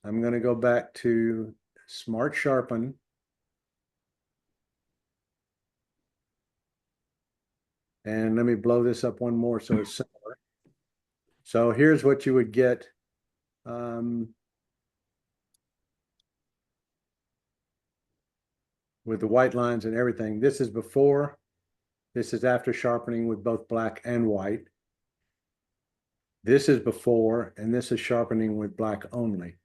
I'm going to go back to Smart Sharpen. And let me blow this up one more so it's similar. So here's what you would get. With the white lines and everything. This is before, this is after sharpening with both black and white. This is before, and this is sharpening with black only.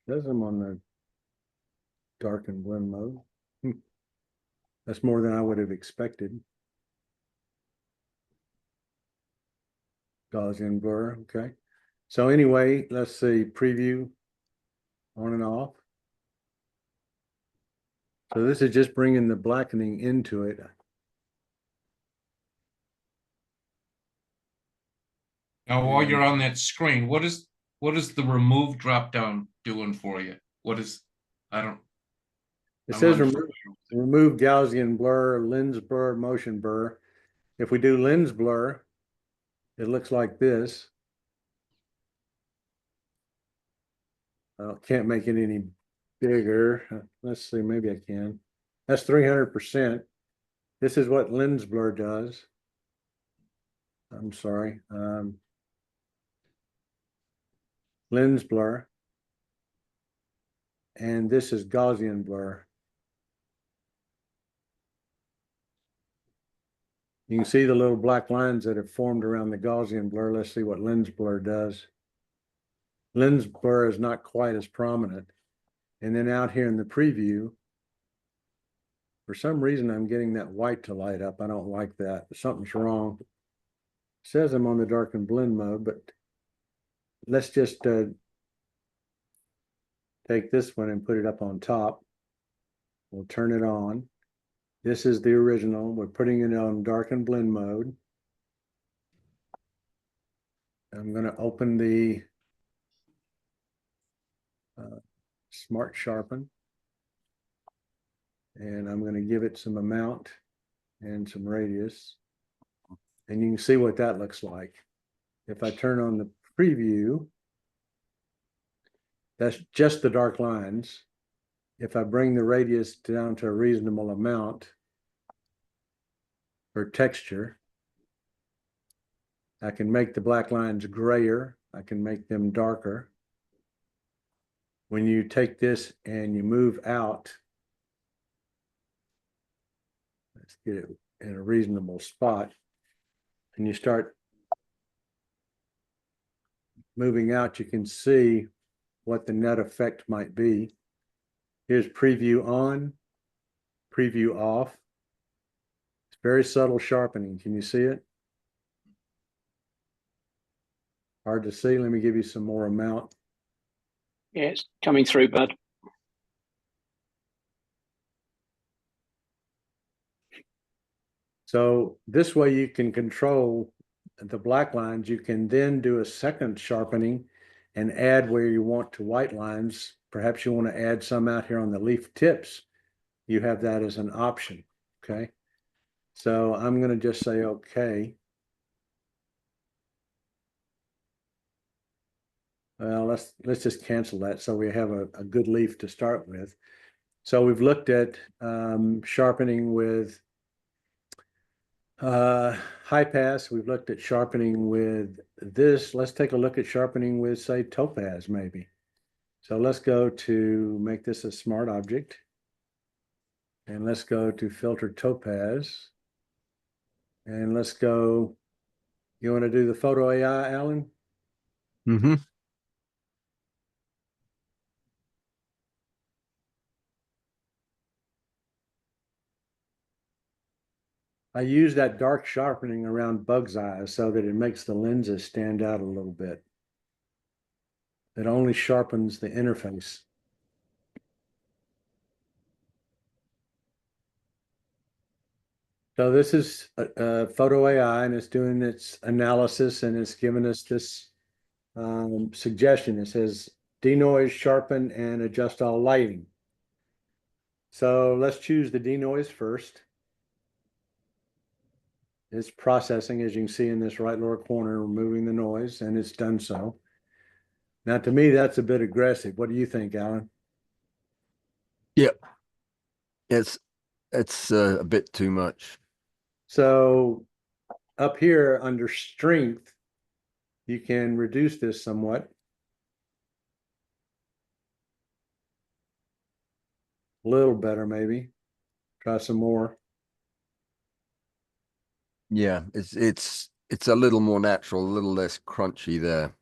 Says I'm on the darken blend mode. That's more than I would have expected. Gaussian blur, okay. So anyway, let's see, preview on and off. So this is just bringing the blackening into it. Now, while you're on that screen, what is the remove drop down doing for you? What is, I don't. It I'm says unfamiliar. remove Gaussian blur, lens blur, motion blur. If we do lens blur, it looks like this. Can't make it any bigger. Let's see, maybe I can. That's 300%. This is what lens blur does. I'm sorry. Lens blur. And this is Gaussian blur. You can see the little black lines that have formed around the Gaussian blur. Let's see what lens blur does. Lens blur is not quite as prominent. And then out here in the preview, for some reason, I'm getting that white to light up. I don't like that. Something's wrong. It says I'm on the darken blend mode, but let's just take this one and put it up on top. We'll turn it on. This is the original. We're putting it on darken blend mode. I'm going to open the Smart Sharpen. And I'm going to give it some amount and some radius. And you can see what that looks like. If I turn on the preview, that's just the dark lines. If I bring the radius down to a reasonable amount for texture, I can make the black lines grayer. I can make them darker. When you take this and you move out, let's get it in a reasonable spot, and you start moving out, you can see what the net effect might be. Here's preview on, preview off. It's very subtle sharpening. Can you see it? Hard to see. Let me give you some more amount. Yeah, it's coming through, bud. So this way you can control the black lines. You can then do a second sharpening and add where you want to white lines. Perhaps you want to add some out here on the leaf tips. You have that as an option, okay? So I'm going to just say okay. Well, let's just cancel that so we have a good leaf to start with. So we've looked at sharpening with high pass. We've looked at sharpening with this. Let's take a look at sharpening with, say, topaz maybe. So let's go to make this a smart object. And let's go to filter topaz. And let's go, you want to do the photo AI, Alan? Mm-hmm. I use that dark sharpening around bug's eyes so that it makes the lenses stand out a little bit. It only sharpens the interface. So this is a photo AI, and it's doing its analysis, and it's giving us this suggestion. It says denoise, sharpen, and adjust all lighting. So let's choose the denoise first. It's processing, as you can see in this right lower corner, removing the noise, and it's done so. Now, to me, that's a bit aggressive. What do you think, Alan? Yep. It's a bit too much. So up here under strength, you can reduce this somewhat. A little better, maybe. Try some more. Yeah, it's a little more natural, a little less crunchy there.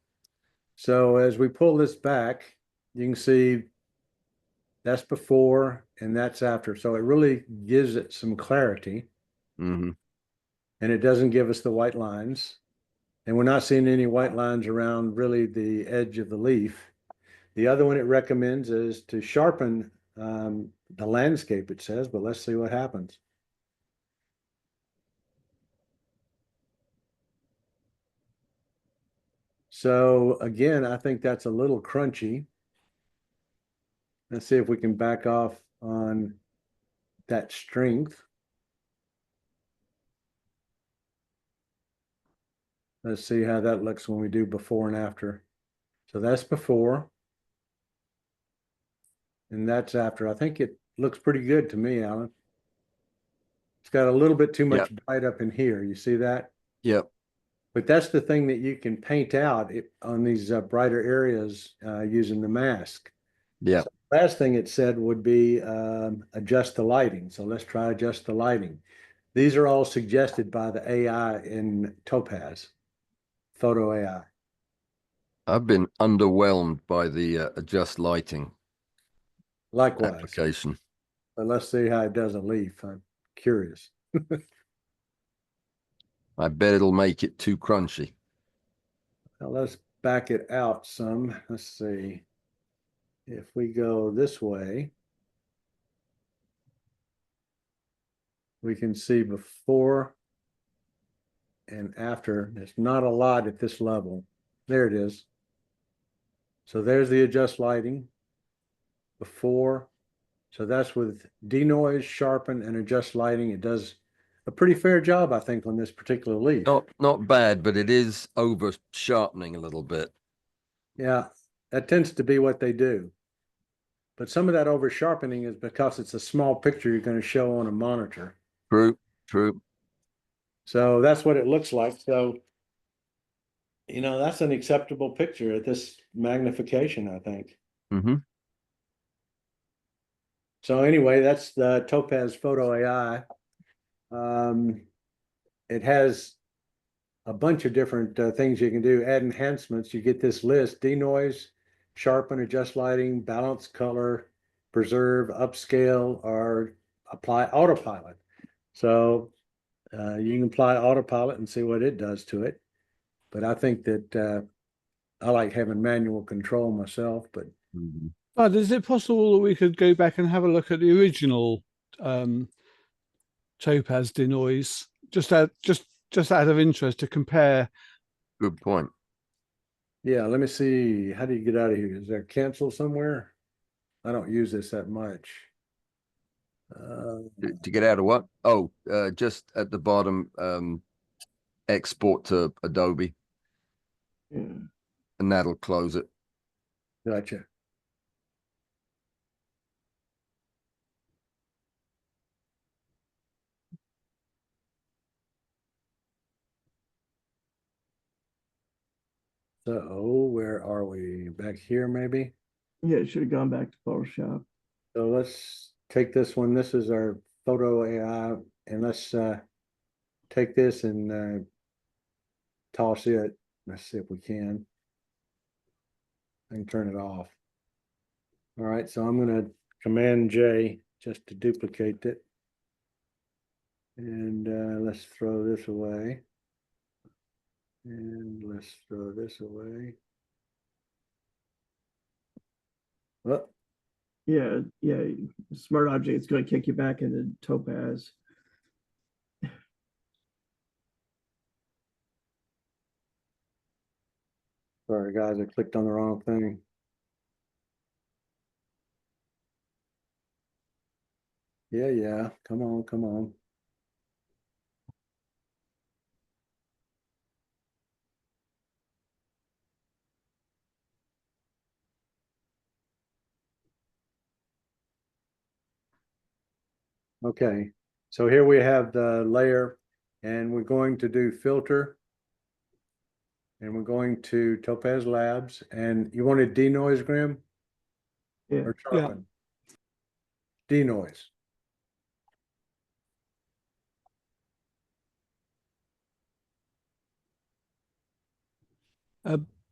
So as we pull this back, you can see that's before and that's after. So it really gives it some clarity. Mm-hmm. And it doesn't give us the white lines. And we're not seeing any white lines around really the edge of the leaf. The other one it recommends is to sharpen the landscape, it says, but let's see what happens. So again, I think that's a little crunchy. Let's see if we can back off on that strength. Let's see how that looks when we do before and after. So that's before. And that's after. I think it looks pretty good to me, Alan. It's got a little bit too much bright up in here. You see that? Yep. But that's the thing that you can paint out on these brighter areas using the mask. Yeah. So last thing it said would be adjust the lighting. So let's try adjust the lighting. These are all suggested by the AI in Topaz, photo AI. I've been underwhelmed by the adjust lighting Likewise. application. But let's see how it does a leaf. I'm curious. I bet it'll make it too crunchy. Now let's back it out some. Let's see. If we go this way, we can see before and after. There's not a lot at this level. There it is. So there's the adjust lighting before. So that's with denoise, sharpen, and adjust lighting. It does a pretty fair job, I think, on this particular leaf. Not bad, but it is over sharpening a little bit. Yeah, that tends to be what they do. But some of that over sharpening is because it's a small picture you're going to show on a monitor. True, true. So that's what it looks like. So, you know, that's an acceptable picture at this magnification, I think. Mm-hmm. So anyway, that's the Topaz Photo AI. It has a bunch of different things you can do. Add enhancements. You get this list: denoise, sharpen, adjust lighting, balance color, preserve, upscale, or apply autopilot. So you can apply autopilot and see what it does to it. But I think that I like having manual control myself. But But is it possible that we could go back and have a look at the original Topaz denoise, just out of interest to compare? Good point. yeah, let me see. How do you get out of here? Is there cancel somewhere? I don't use this that much. To get out of what? Oh, just at the bottom, export to Adobe, Yeah. and that'll close it. Gotcha. So where are we? Back here, maybe? Yeah, it should have gone back to Photoshop. So let's take this one. This is our photo AI, and let's take this and toss it. Let's see if we can. I can turn it off. All right, so I'm going to Command J just to duplicate it. And let's throw this away. And let's throw this away. Oh, Yeah, smart object. It's going to kick you back into Topaz. sorry, guys, I clicked on the wrong thing. Yeah. Come on, come on. Okay, so here we have the layer, and we're going to do filter. And we're going to Topaz Labs, and you wanted denoise, Graham? Yeah. Or sharpen? Denoise.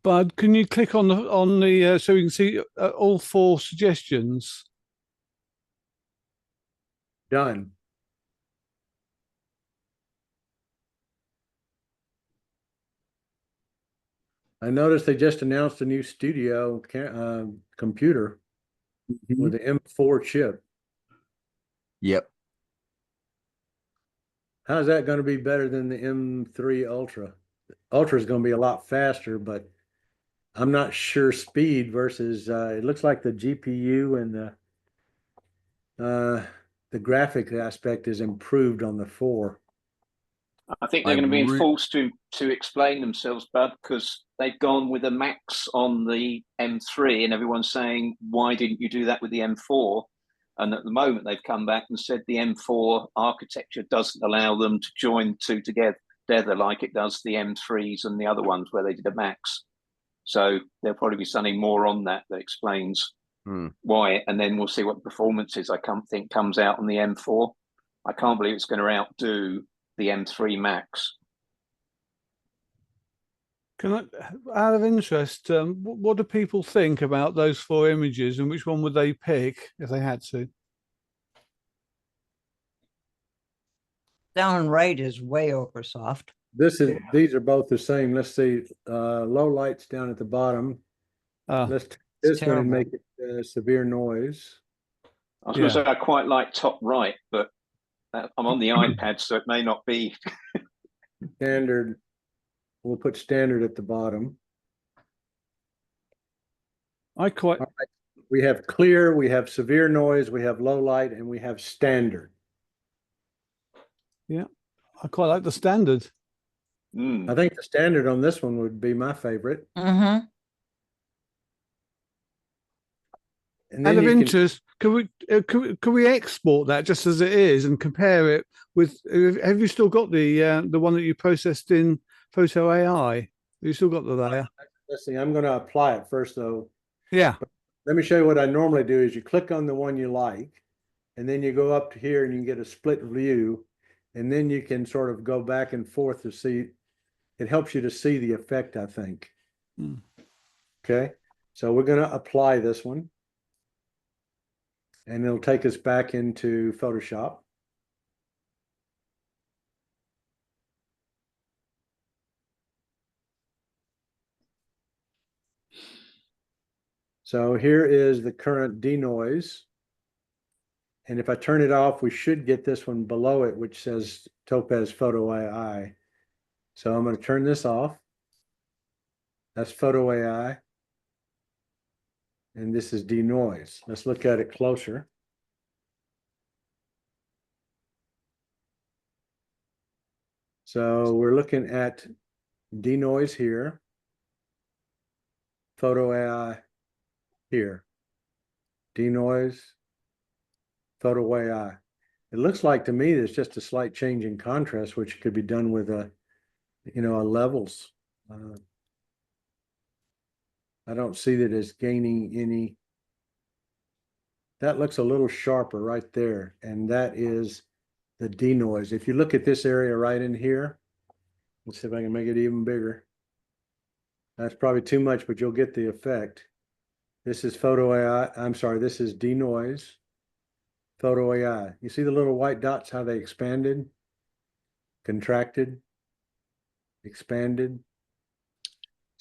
Bud, can you click on the so we can see all 4 suggestions? Done. I noticed they just announced a new studio computer with the M4 chip. Yep. How's that going to be better than the M3 Ultra? Ultra is going to be a lot faster, but I'm not sure speed versus it looks like the GPU and the graphic aspect is improved on the 4. I think they're going to be forced to explain themselves, Bud, because they've gone with a max on the M3, and everyone's saying, why didn't you do that with the M4? And at the moment, they've come back and said the M4 architecture doesn't allow them to join 2 together like it does the M3s and the other ones where they did a max. So there'll probably be something more on that explains why, and then we'll see what the performance is. I think comes out on the M4. I can't believe it's going to outdo the M3 Max. Can I, out of interest, what do people think about those 4 images, and which one would they pick if they had to? Down right is way over soft. These are both the same. Let's see, low lights down at the bottom. Let's take this one and make it severe noise. I was going to say I quite like top right, but I'm on the iPad, so it may not be. Standard. We'll put standard at the bottom. We have clear, we have severe noise, we have low light, and we have standard. Yeah, I quite like the standard. I think the standard on this one would be my favorite. Mm-hmm. And Out then of you interest, can we export that just as it is and compare it with? Have you still got the one that you processed in Photo AI? Have you still got the layer? Let's see. I'm going to apply it first, though. Yeah. Let me show you what I normally do. Is you click on the one you like, and then you go up to here and you get a split view, and then you can sort of go back and forth to see. It helps you to see the effect, I think. Okay, so we're going to apply this one. And it'll take us back into Photoshop. So here is the current denoise. And if I turn it off, we should get this one below it, which says Topaz Photo AI. So I'm going to turn this off. That's Photo AI. And this is denoise. Let's look at it closer. So we're looking at denoise here, Photo AI here, denoise, Photo AI. It looks like to me there's just a slight change in contrast, which could be done with a levels. I don't see that as gaining any. That looks a little sharper right there, and that is the denoise. If you look at this area right in here, let's see if I can make it even bigger. That's probably too much, but you'll get the effect. This is Photo AI. I'm sorry, this is denoise, Photo AI. You see the little white dots, how they expanded, contracted, expanded.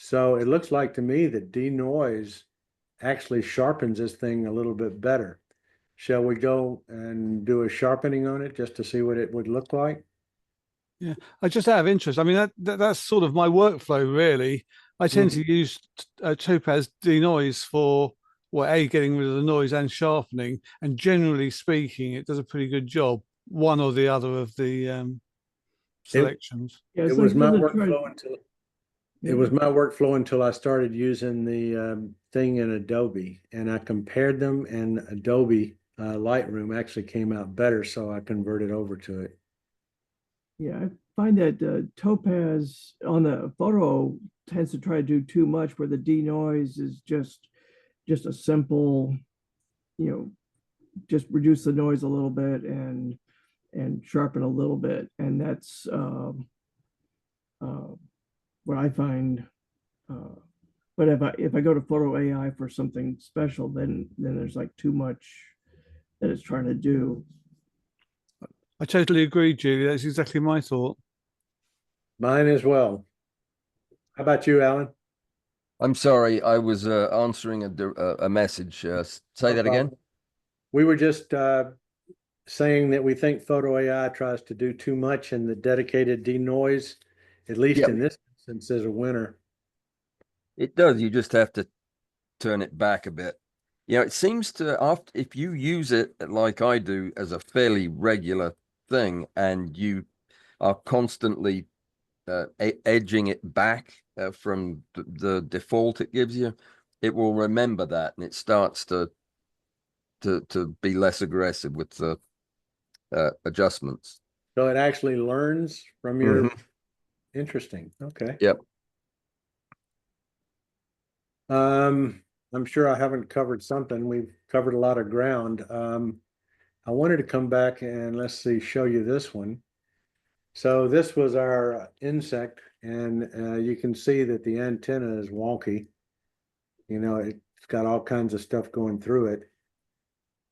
So it looks like to me that denoise actually sharpens this thing a little bit better. Shall we go and do a sharpening on it just to see what it would look like? Yeah, I just out of interest. I mean, that's sort of my workflow, really. I tend to use Topaz denoise for well, getting rid of the noise and sharpening, and generally speaking, it does a pretty good job, one or the other of the selections. Yeah, It it's was like my doesn't try- workflow until Yeah. it was my workflow until I started using the thing in Adobe, and I compared them, and Adobe Lightroom actually came out better, so I converted over to it. Yeah, I find that Topaz on the photo tends to try to do too much, where the denoise is just a simple, just reduce the noise a little bit and sharpen a little bit, and that's what I find. But if I go to Photo AI for something special, then there's like too much that it's trying to do. I totally agree, Julie. That's exactly my thought. Mine as well. How about you, Alan? I'm sorry, I was answering a message. Say that again. We were just saying that we think Photo AI tries to do too much in the dedicated denoise, at least in this instance, is a winner. It does. You just have to turn it back a bit. It seems to, after if you use it like I do as a fairly regular thing, and you are constantly edging it back from the default it gives you, it will remember that, and it starts to be less aggressive with the adjustments. So it actually learns from your interesting. Okay. Yep. I'm sure I haven't covered something. We've covered a lot of ground. I wanted to come back and let's see, show you this one. So this was our insect, and you can see that the antenna is wonky. It's got all kinds of stuff going through it.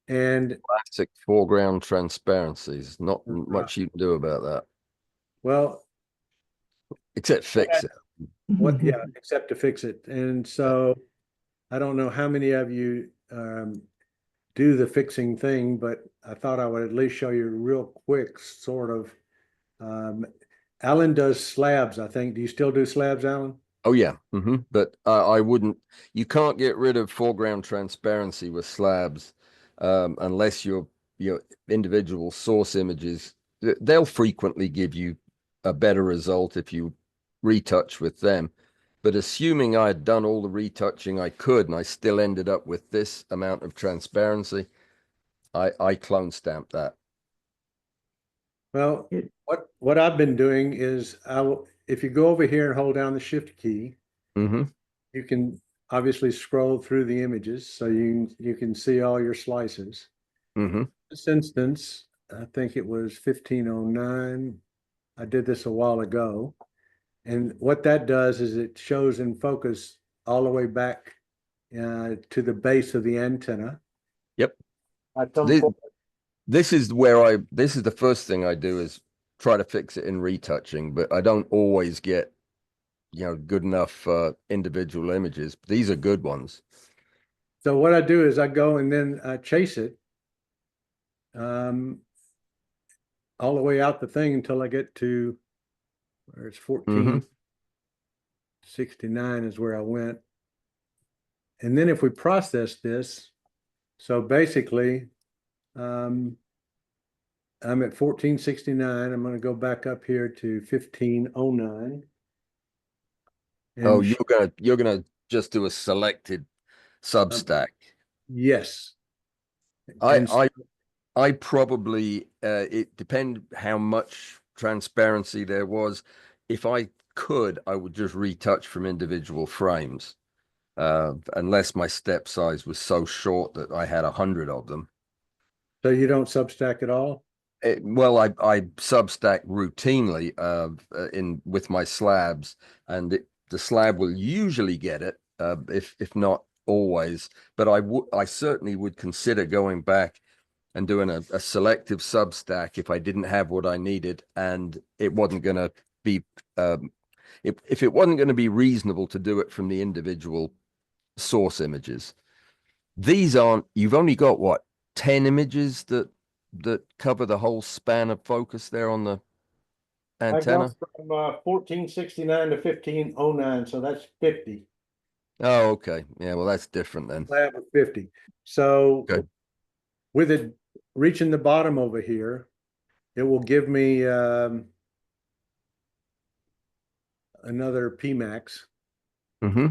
And Classic foreground transparencies. Not much you can do about that. Well, except fix it. Yeah, except to fix it. And so I don't know how many of you do the fixing thing, but I thought I would at least show you real quick, sort of. Alan does slabs, I think. Do you still do slabs, Alan? Oh yeah. But I wouldn't, you can't get rid of foreground transparency with slabs unless your individual source images, they'll frequently give you a better result if you retouch with them. But assuming I had done all the retouching I could and I still ended up with this amount of transparency, I clone stamped that. Well, what I've been doing is if you go over here and hold down the shift key, you can obviously scroll through the images, so you can see all your slices. This instance, I think it was 1509. I did this a while ago. And what that does is it shows in focus all the way back to the base of the antenna. Yep. This is the first thing I do is try to fix it in retouching, but I don't always get, good enough individual images. These are good ones. So what I do is I go and then chase it all the way out the thing until I get to where it's 1469 is where I went. And then if we process this, so basically I'm at 1469. I'm going to go back up here to 1509. Oh, you're gonna just do a selected substack. Yes. I probably it depends how much transparency there was. If I could, I would just retouch from individual frames, unless my step size was so short that I had 100 of them. So you don't substack at all? Well, I substack routinely with my slabs, and the slab will usually get it, if not always. But I certainly would consider going back and doing a selective substack if I didn't have what I needed, and it wasn't going to be if it wasn't going to be reasonable to do it from the individual source images. These aren't. You've only got what, 10 images that cover the whole span of focus there on the antenna? I got from 1469 to 1509, so that's 50. Oh, okay. Yeah, well, that's different then. slab of 50. So Okay. with it reaching the bottom over here, it will give me another Pmax. Mm-hmm.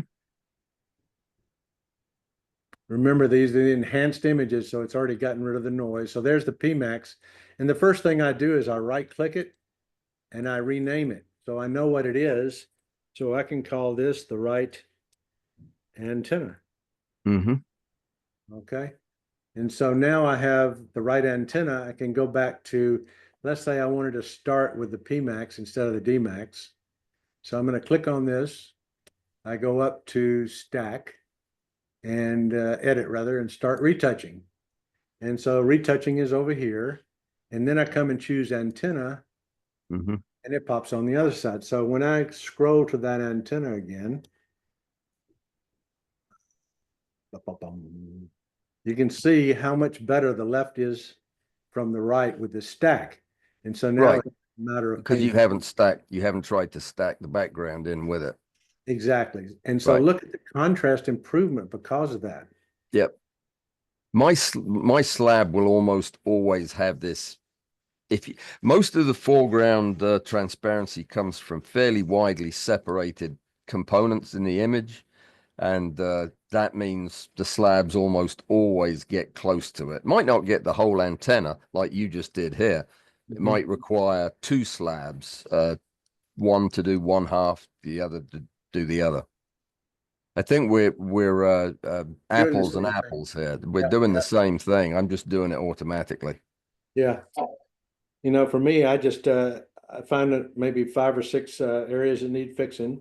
Remember, these are the enhanced images, so it's already gotten rid of the noise. So there's the Pmax. And the first thing I do is I right click it and I rename it. So I know what it is. So I can call this the right antenna. Mm-hmm. Okay. And so now I have the right antenna. I can go back to, let's say I wanted to start with the Pmax instead of the Dmax. So I'm going to click on this. I go up to stack and edit rather and start retouching. And so retouching is over here. And then I come and choose antenna Mm-hmm. and it pops on the other side. So when I scroll to that antenna again, you can see how much better the left is from the right with the stack. And so now Right. it's a matter of Because paying. you haven't tried to stack the background in with it. Exactly. And so Right. look at the contrast improvement because of that. Yep. My slab will almost always have this. Most of the foreground transparency comes from fairly widely separated components in the image, and that means the slabs almost always get close to it. Might not get the whole antenna like you just did here. It might require two slabs, one to do one half, the other to do the other. I think we're apples and apples here. We're doing the same thing. I'm just doing it automatically. Yeah. You know, for me, I just I find that maybe 5 or 6 areas that need fixing.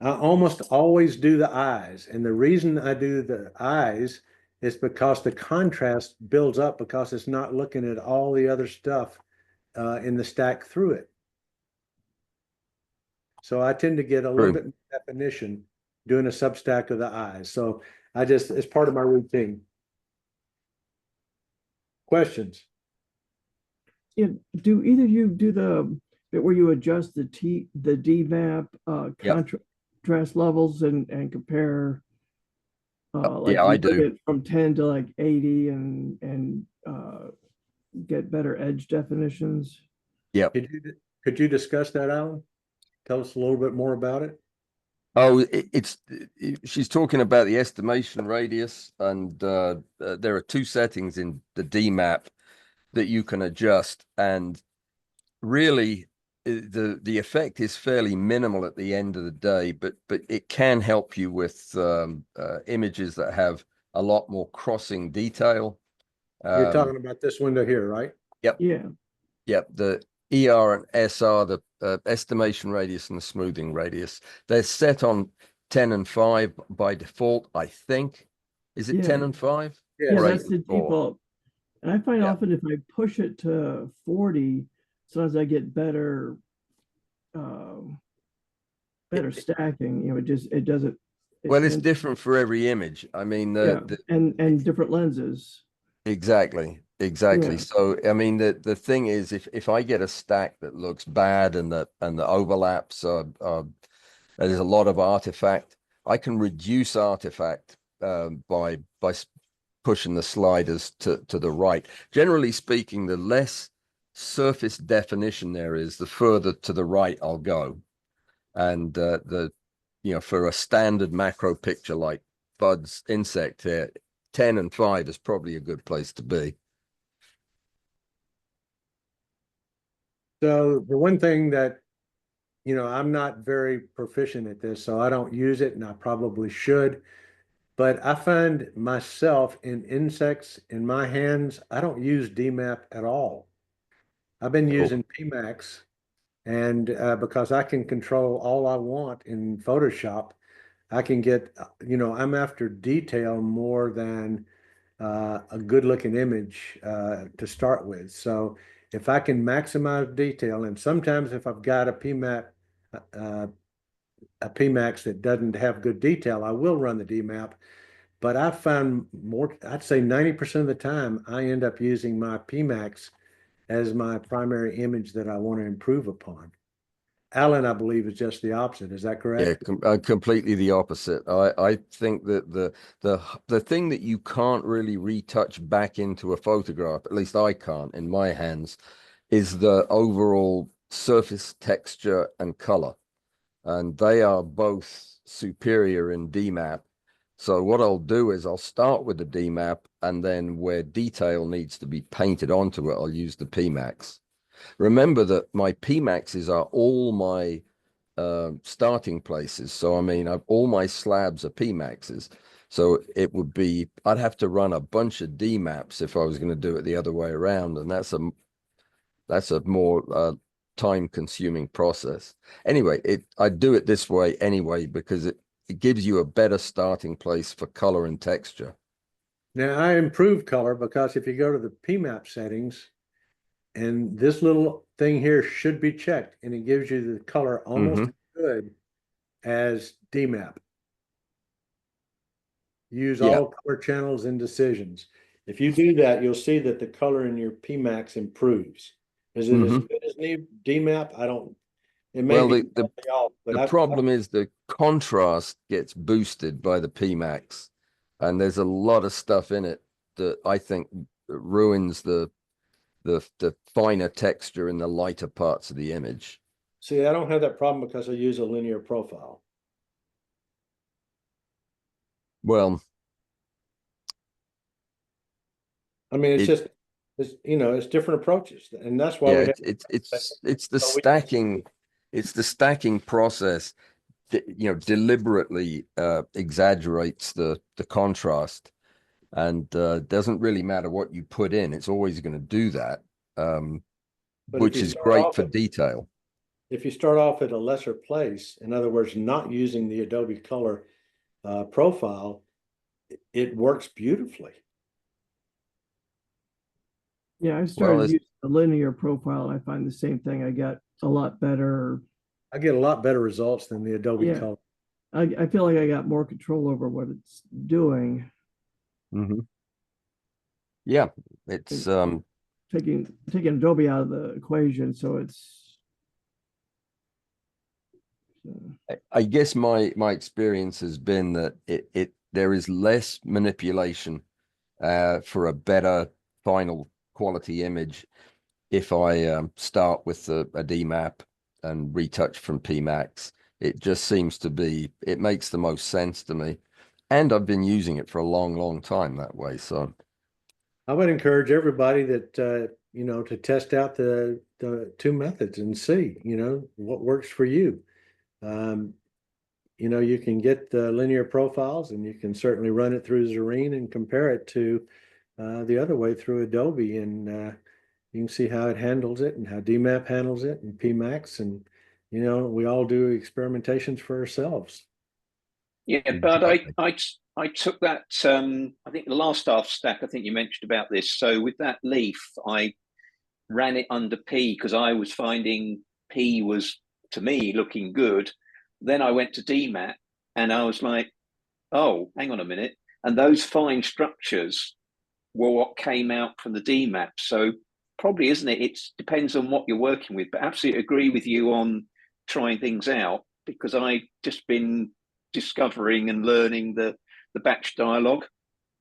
I almost always do the eyes, and the reason I do the eyes is because the contrast builds up because it's not looking at all the other stuff in the stack through it. So I tend to get a little bit more definition doing a substack of the eyes. So I just, it's part of my routine. Questions? Yeah, do either of you do the bit where you adjust the DMAP Yep. contrast levels and compare like yeah, you I bring do. it from 10 to like 80 and get better edge definitions? Yep. Could you discuss that, Alan? Tell us a little bit more about it. Oh, she's talking about the estimation radius, and there are two settings in the DMAP that you can adjust, and really the effect is fairly minimal at the end of the day, but it can help you with images that have a lot more crossing detail. You're talking about this window here, right? Yep. Yeah. Yep. The ER and SR, the estimation radius and the smoothing radius, they're set on 10 and 5 by default, I think. Is it 10 and 5? Yeah, Or that's 8 the and 4? default. And I find Yeah. often if I push it to 40, sometimes I get better stacking. You know, it doesn't. Well, it's different for every image. I mean, and different lenses. Exactly. Yeah. So, I mean, the thing is, if I get a stack that looks bad and the overlaps there's a lot of artifact, I can reduce artifact by pushing the sliders to the right. Generally speaking, the less surface definition there is, the further to the right I'll go. And for a standard macro picture like Bud's insect here, 10 and 5 is probably a good place to be. So the one thing that, I'm not very proficient at this, so I don't use it, and I probably should. But I find myself in insects in my hands, I don't use DMAP at all. I've been using Pmax, and because I can control all I want in Photoshop, I can get, I'm after detail more than a good looking image to start with. So if I can maximize detail, and sometimes if I've got uh, a PMAX that doesn't have good detail, I will run the DMAP. But I found more, I'd say 90% of the time, I end up using my PMAX as my primary image that I want to improve upon. Alan, I believe, is just the opposite. Is that correct? Yeah, completely the opposite. I think that the thing that you can't really retouch back into a photograph, at least I can't in my hands, is the overall surface texture and color. And they are both superior in DMAP. So what I'll do is I'll start with the DMAP, and then where detail needs to be painted onto it, I'll use the PMAX. Remember that my PMAXs are all my starting places. So, I mean, all my slabs are PMAXs. So it would be, I'd have to run a bunch of DMAPs if I was going to do it the other way around. And that's a more time consuming process. Anyway, I do it this way anyway, because it gives you a better starting place for color and texture. Now, I improve color because if you go to the PMAP settings, and this little thing here should be checked, and it gives you the color almost as good as DMAP. Use all color channels and decisions. If you do that, you'll see that the color in your PMAX improves. Is it as good as DMAP? I don't. It may be off, but the problem is the contrast gets boosted by the PMAX, and there's a lot of stuff in it that I think ruins the finer texture in the lighter parts of the image. See, I don't have that problem because I use a linear profile. Well, I mean, it's different approaches, and that's why it's the stacking process that, deliberately exaggerates the contrast, and doesn't really matter what you put in. It's always going to do that, which is great for detail. If you start off at a lesser place, in other words, not using the Adobe Color profile, it works beautifully. Yeah, I started using the linear profile, and I find the same thing. I get a lot better. I get a lot better results than the Adobe Color. I feel like I got more control over what it's doing. Yeah, it's taking Adobe out of the equation, so it's. I guess my experience has been that there is less manipulation for a better final quality image if I start with a DMAP and retouch from PMAX. It just seems to be, it makes the most sense to me, and I've been using it for a long time that way. So I would encourage everybody that to test out the two methods and see what works for you. You can get the linear profiles, and you can certainly run it through Zareen and compare it to the other way through Adobe, and you can see how it handles it and how DMAP handles it and PMAX, and we all do experimentations for ourselves. Yeah, but I took that. I think the last AfterStack, I think you mentioned about this. So with that leaf, I ran it under P because I was finding P was, to me, looking good. Then I went to DMAP, and I was like, oh, hang on a minute. And those fine structures were what came out from the DMAP. So probably, isn't it? It depends on what you're working with, but absolutely agree with you on trying things out, because I've just been discovering and learning the batch dialogue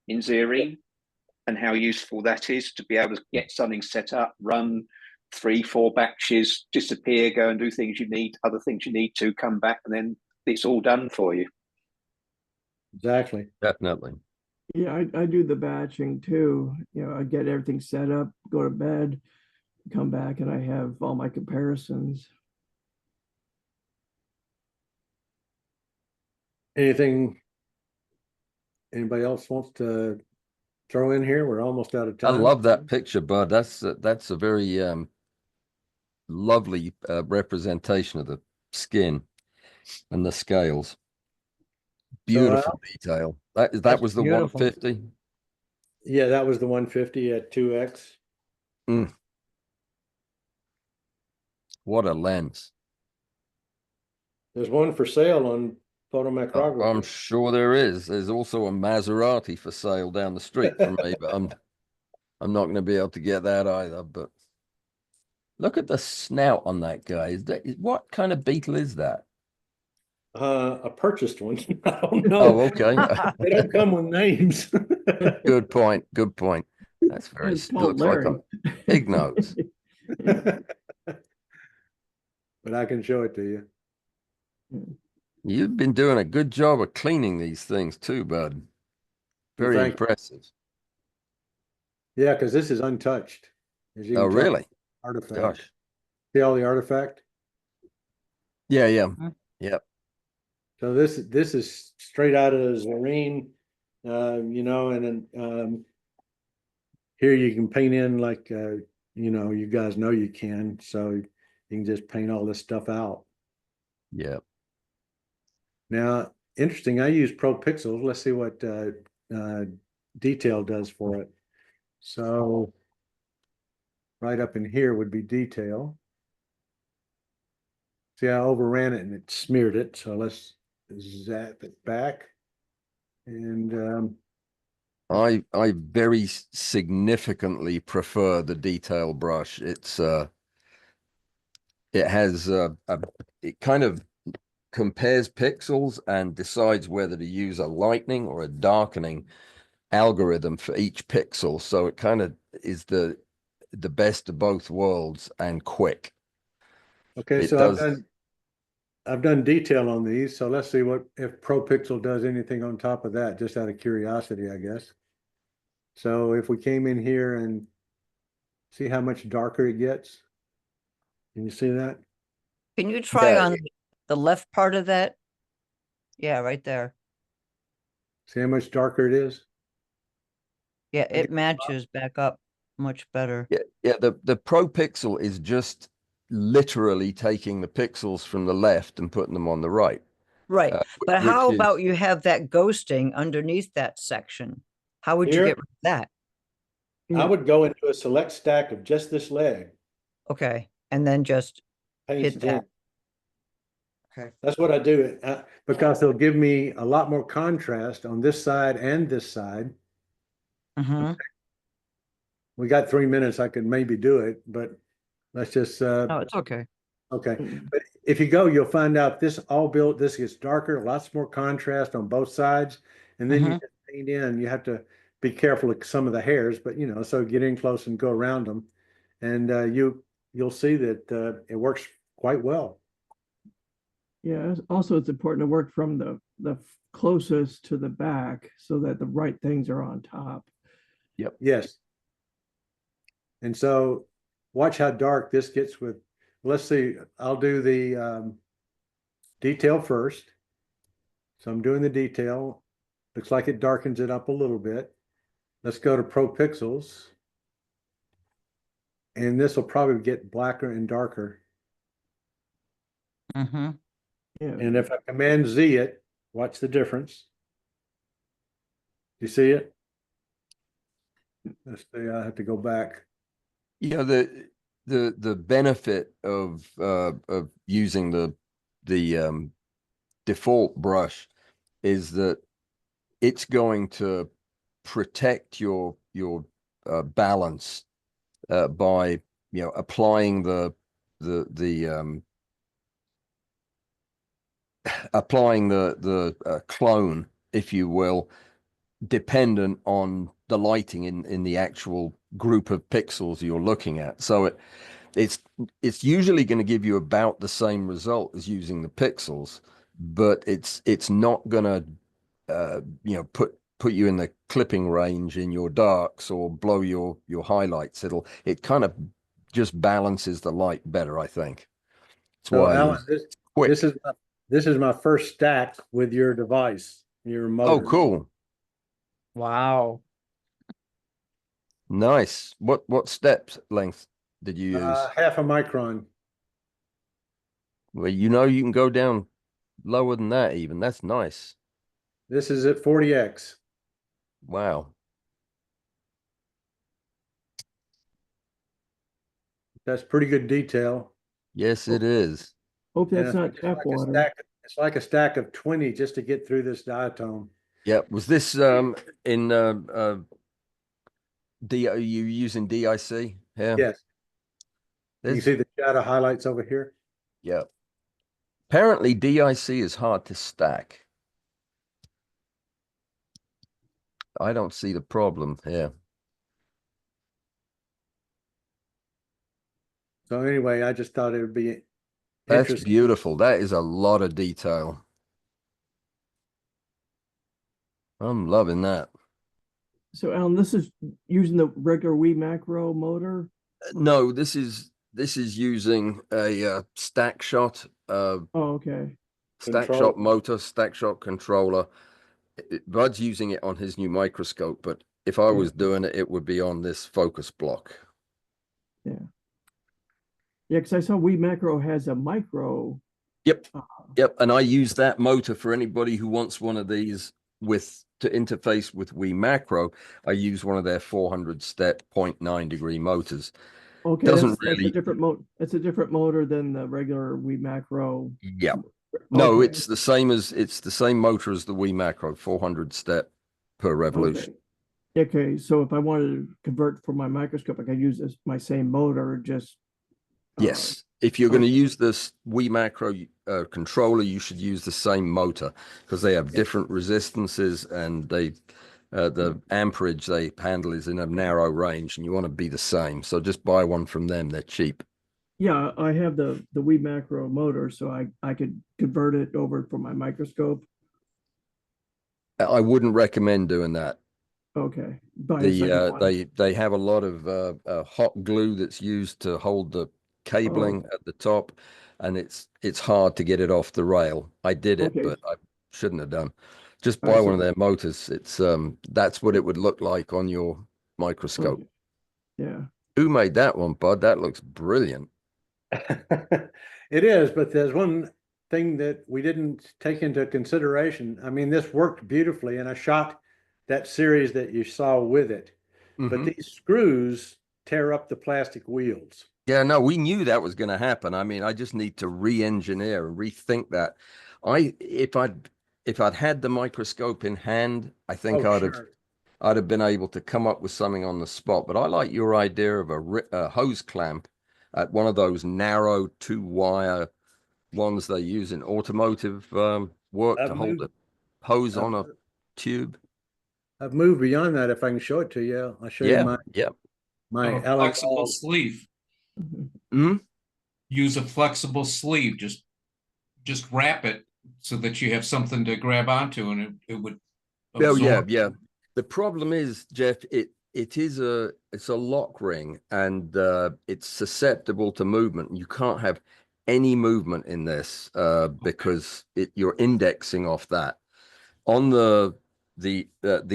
in Zareen and how useful that is to be able to get something set up, run 3-4 batches, disappear, go and do things you need, other things you need to come back, and then it's all done for you. Exactly. Definitely. Yeah, I do the batching too. I get everything set up, go to bed, come back, and I have all my comparisons. Anything anybody else wants to throw in here? We're almost out of time. I love that picture, Bud. That's a very lovely representation of the skin and the scales. Beautiful detail. That was the beautiful. 150. Yeah, that was the 150 at 2x. What a lens. There's one for sale on Photomicrography. I'm sure there is. There's also a Maserati for sale down the street from me, but I'm not going to be able to get that either. But Look at the snout on that guy. What kind of beetle is that? A purchased one. I don't know. Oh, okay. They don't come with names. Good point. Good point. That's very, It's called looks like Larry. a pig nose. But I can show it to you. You've been doing a good job of cleaning these things too, bud. Very thank you. impressive. Yeah, because this is untouched. As you Oh, can tell, really? artifact. Gosh. See all the artifact? Yeah, yeah. Mhm. Yep. So this is straight out of Zareen, you know, and then here you can paint in like you know, you guys know you can, so you can just paint all this stuff out. Yep. Now, interesting, I use Pro Pixels. Let's see what detail does for it. So right up in here would be detail. See, I overran it and it smeared it. So let's zap it back. And I very significantly prefer the detail brush. It's it has it kind of compares pixels and decides whether to use a lightening or a darkening algorithm for each pixel. So it kind of is the best of both worlds and quick. okay, It so does. I've done detail on these. So let's see what if Pro Pixel does anything on top of that, just out of curiosity, I guess. So if we came in here and see how much darker it gets, can you see that? Can you try Yeah. on the left part of that? Yeah, right there. See how much darker it is? Yeah, Okay. it matches back up much better. Yeah, the Pro Pixel is just literally taking the pixels from the left and putting them on the right. Right, but which how is- about you have that ghosting underneath that section? How would you Here? get rid of that? I would go into a select stack of just this leg. Okay, and then just Paste hit it in. that. Okay. That's what I do, because it'll give me a lot more contrast on this side and this side. Mm-hmm. We got 3 minutes, I could maybe do it, but let's just, No, it's okay. okay. But if you go, you'll find out this gets darker, lots more contrast on both sides. And then you Mhm. just paint in, you have to be careful of some of the hairs, but you know, so get in close and go around them. And you'll see that it works quite well. Yeah, also it's important to work from the closest to the back so that the right things are on top. Yes. And so watch how dark this gets with, let's see, I'll do the detail first. So I'm doing the detail. Looks like it darkens it up a little bit. Let's go to Pro Pixels. And this will probably get blacker and darker. Mm-hmm. Yeah. And if I Command Z it, watch the difference. You see it? Let's see, I have to go back. You know, the benefit of using the default brush is that it's going to protect your balance by applying applying the clone, if you will, dependent on the lighting in the actual group of pixels you're looking at. So it's usually going to give you about the same result as using the pixels, but it's not going to put you in the clipping range in your darks or blow your highlights. It kind of just balances the light better, I think. That's So why I Alan, use quick. this is my first stack with your device, your motor. Oh, cool. Wow. Nice. What steps length did you use? Half a micron. Well, you can go down lower than that even. That's nice. This is at 40x. Wow. That's pretty good detail. Yes, it is. Hope And that's not tap water. It's like a stack of 20 just to get through this diatome. Yeah. Was this in D, are you using DIC? Yeah. Yes. You There's, see the shadow highlights over here? yeah. Apparently DIC is hard to stack. I don't see the problem here. So anyway, I just thought it would be That's interesting. beautiful. That is a lot of detail. I'm loving that. So Alan, this is using the regular Wii macro motor. No, this is using a stack shot, Oh, okay. stack Control. shot motor, stack shot controller. Bud's using it on his new microscope, but if I was doing it, it would be on this focus block. Yeah. Yeah, because I saw Wii macro has a micro. Yep. Yep. And I use that motor for anybody who wants one of these to interface with Wii macro. I use one of their 400 step 0.9 degree motors. Okay, Doesn't that's really. a different motor. That's a different motor than the regular Wii macro. Yeah. No, Okay. it's the same motor as the Wii macro, 400 step per revolution. Okay, so if I wanted to convert for my microscope, I could use my same motor, just Yes. If you're going to okay. use this Wii macro controller, you should use the same motor because they have different resistances and the amperage they handle is in a narrow range and you want to be the same. So just buy one from them. They're cheap. Yeah, I have the Wii macro motor, so I could convert it over for my microscope. I wouldn't recommend doing that. Okay. Buy a second one. They have a lot of hot glue that's used to hold the cabling at the top, and it's hard to get it off the rail. I did it, Okay. but I shouldn't have done. Just I buy see. one of their motors. It's that's what it would look like on your microscope. Okay. Yeah. Who made that one, Bud? That looks brilliant. It is, but there's one thing that we didn't take into consideration. I mean, this worked beautifully, and I shot that series that you saw with it. But these screws tear up the plastic wheels. Yeah, no, we knew that was going to happen. I mean, I just need to re-engineer and rethink that. If I'd had the microscope in hand, I think I'd have been able to come up with something on the spot. But I like your idea of a hose clamp at one of those narrow 2-wire ones they use in automotive work to hold the hose on a tube. I've moved beyond that. If I can show it to you, I'll show you my flexible sleeve. Mm-hmm. Use a flexible sleeve. Just wrap it so that you have something to grab onto, and it would absorb. Yeah. The problem is, Jeff, it's a lock ring and it's susceptible to movement. You can't have any movement in this because you're indexing off that. On the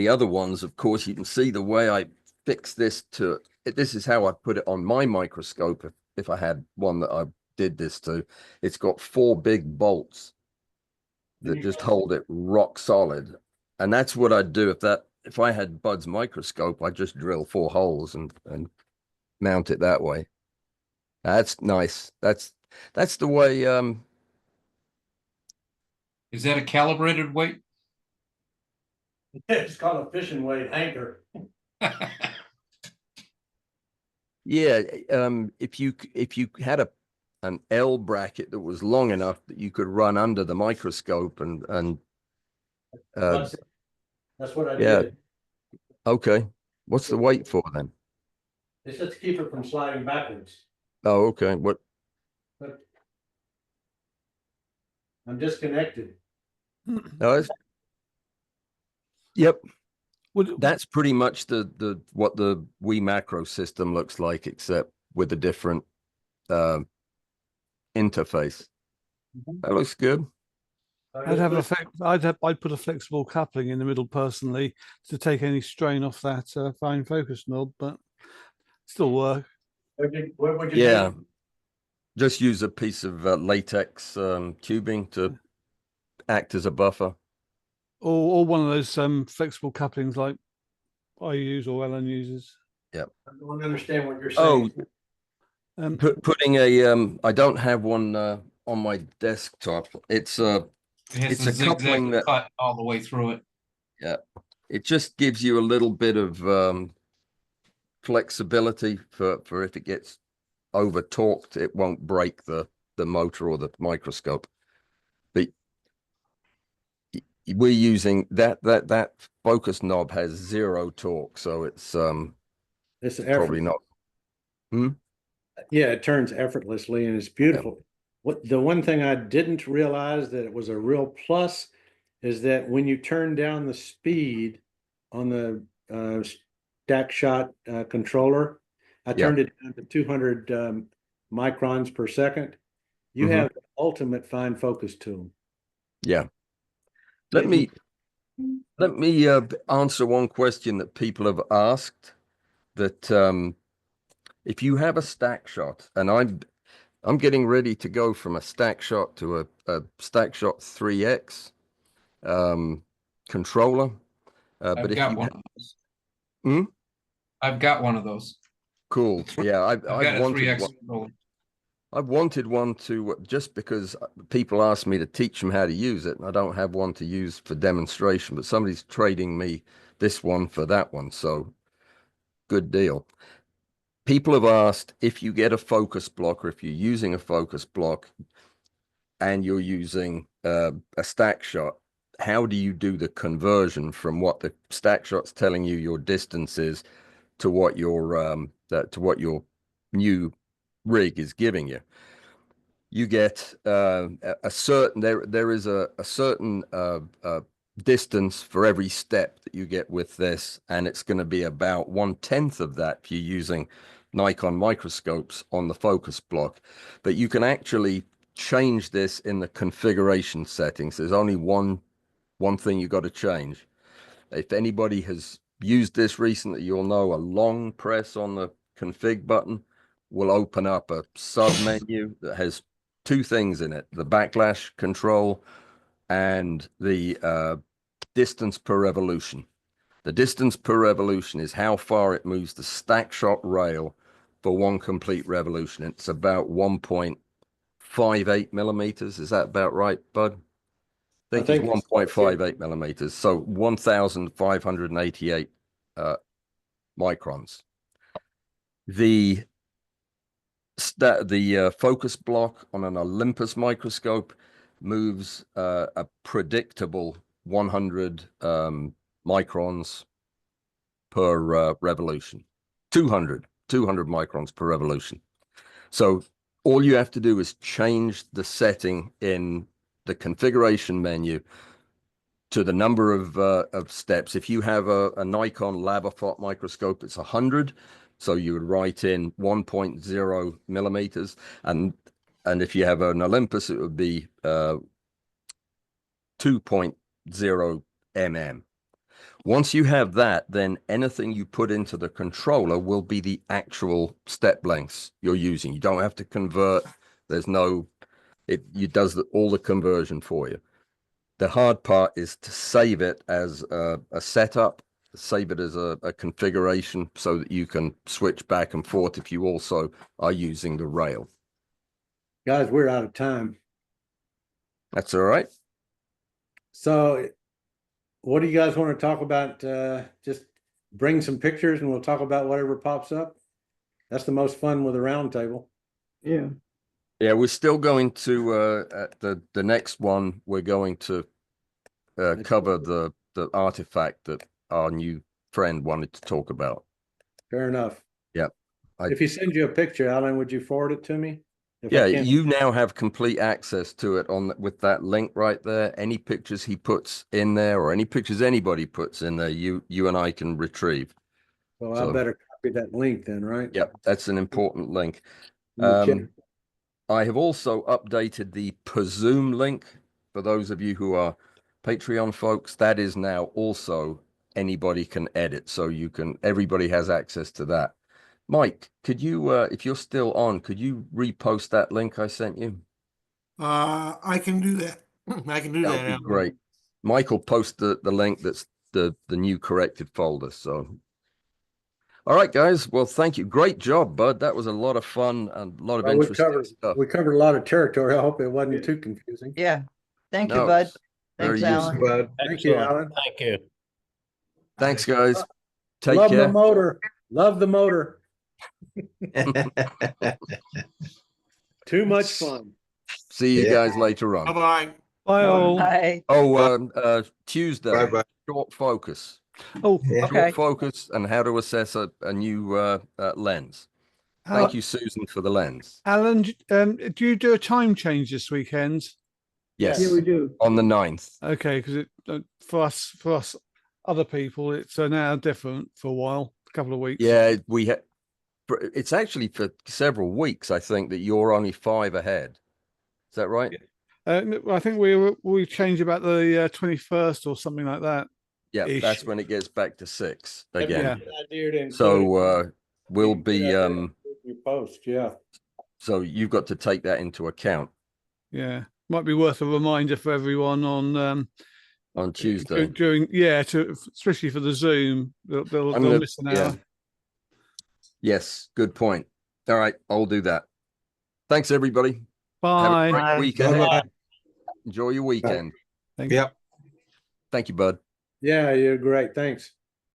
other ones, of course, you can see the way I fix this to. This is how I put it on my microscope. If I had one that I did this to, it's got 4 big bolts that just hold it rock solid, and that's what I'd do if I had Bud's microscope. I'd just drill 4 holes and mount it that way. That's nice. That's the way. Is that a calibrated weight? It's called a fishing weight anchor. Yeah, if you had an L bracket that was long enough that you could run under the microscope and That's what I yeah. did. Okay. What's the weight for then? It's just to keep it from sliding backwards. Oh, okay. What? But I'm disconnected. No, yep. Would That's pretty much the what the Wii macro system looks like, except with a different interface. That looks good. I'd put a flexible coupling in the middle personally to take any strain off that fine focus knob, but still work. What would you Yeah. do? Just use a piece of latex tubing to act as a buffer. Or one of those flexible couplings like I use or Ellen uses. Yep. I don't understand what you're saying. Putting a I don't have one on my desktop. It's It has it's the a coupling zigzag that cut all the way through it. yeah, it just gives you a little bit of flexibility for if it gets over torqued, it won't break the motor or the microscope. But we're using that focus knob has 0 torque, so it's probably not. Yeah, it turns effortlessly and it's beautiful. The one thing I didn't realize that it was a real plus is that when you turn down the speed on the stack shot controller, I turned it down to 200 microns per second. You have the ultimate fine focus tool. Yeah. Let me answer one question that people have asked, that if you have a stack shot, and I'm getting ready to go from a stack shot to a stack shot 3X controller. I've got one of those. Hmm? I've got one of those. Cool. Yeah, I've got a 3X controller. I've wanted one to, just because people ask me to teach them how to use it, and I don't have one to use for demonstration, but somebody's trading me this one for that one, so good deal. People have asked, if you get a focus block, or if you're using a focus block and you're using a stack shot, how do you do the conversion from what the stack shot's telling you your distance is to what your new rig is giving you? You get a certain, there is a certain distance for every step that you get with this, and it's going to be about 1/10 of that if you're using Nikon microscopes on the focus block. But you can actually change this in the configuration settings. There's only one thing you got to change. If anybody has used this recently, you'll know a long press on the config button will open up a sub menu that has 2 things in it: the backlash control and the distance per revolution. The distance per revolution is how far it moves the stack shot rail for 1 complete revolution. It's about 1.58 millimeters. Is that about right, Bud? I think it's 1.58 millimeters. So 1,588 microns. The focus block on an Olympus microscope moves a predictable 100 microns per revolution. 200 microns per revolution. So all you have to do is change the setting in the configuration menu to the number of steps. If you have a Nikon Labafot microscope, it's 100. So you would write in 1.0 millimeters. And if you have an Olympus, it would be 2.0 mm. Once you have that, then anything you put into the controller will be the actual step lengths you're using. You don't have to convert. There's no, it does all the conversion for you. The hard part is to save it as a setup, save it as a configuration so that you can switch back and forth if you also are using the rail. Guys, we're out of time. That's all right. So what do you guys want to talk about? Just bring some pictures and we'll talk about whatever pops up. That's the most fun with a round table. Yeah. Yeah, we're still going to the next one. We're going to cover the artifact that our new friend wanted to talk about. Fair enough. Yep. If he sends you a picture, Alan, would you forward it to me? Yeah, you now have complete access to it with that link right there. Any pictures he puts in there, or any pictures anybody puts in there, you and I can retrieve. Well, I better copy that link then, right? Yep, that's an important link. I have also updated the Zoom link for those of you who are Patreon folks. That is now also anybody can edit, so everybody has access to that. Mike, could you, if you're still on, could you repost that link I sent you? I can do that. I can do that. That'd be great. Mike will post the link that's the new corrected folder. So, all right, guys. Well, thank you. Great job, Bud. That was a lot of fun and a lot of interesting stuff. We covered a lot of territory. I hope it wasn't too confusing. Yeah. Thank you, Bud. Thanks, Alan. Bud. Thank you, Alan. Thank you. Thanks, guys. Take care. Love care. the motor. Love the motor. Too much fun. See you Yeah. guys later on. Bye-bye. Bye all. Bye. Oh, Tuesday, Bye-bye. short focus. Oh, Yeah. Okay. Short focus and how to assess a new lens. Thank you, Susan, for the lens. Alan, do you do a time change this weekend? Yes, Yeah, we do. on the 9th. Okay, because it for us other people, it's now different for a while, a couple of weeks. Yeah, it's actually for several weeks, I think, that you're only 5 ahead. Is that right? I think we changed about the 21st or something like that. Yeah, Ish. that's when it gets back to 6 again. Yeah. Good idea to include So it. we'll Good be idea to include your post, yeah. so you've got to take that into account Yeah, might be worth a reminder for everyone on Tuesday. during especially for the Zoom. They'll I'm gonna- miss an yeah. hour. Yes, good point. All right, I'll do that. Thanks, everybody. Have Bye. a great Bye. weekend. Bye-bye. Enjoy your weekend. Thank you. Yep. Thank you, bud. Yeah, you're great. Thanks.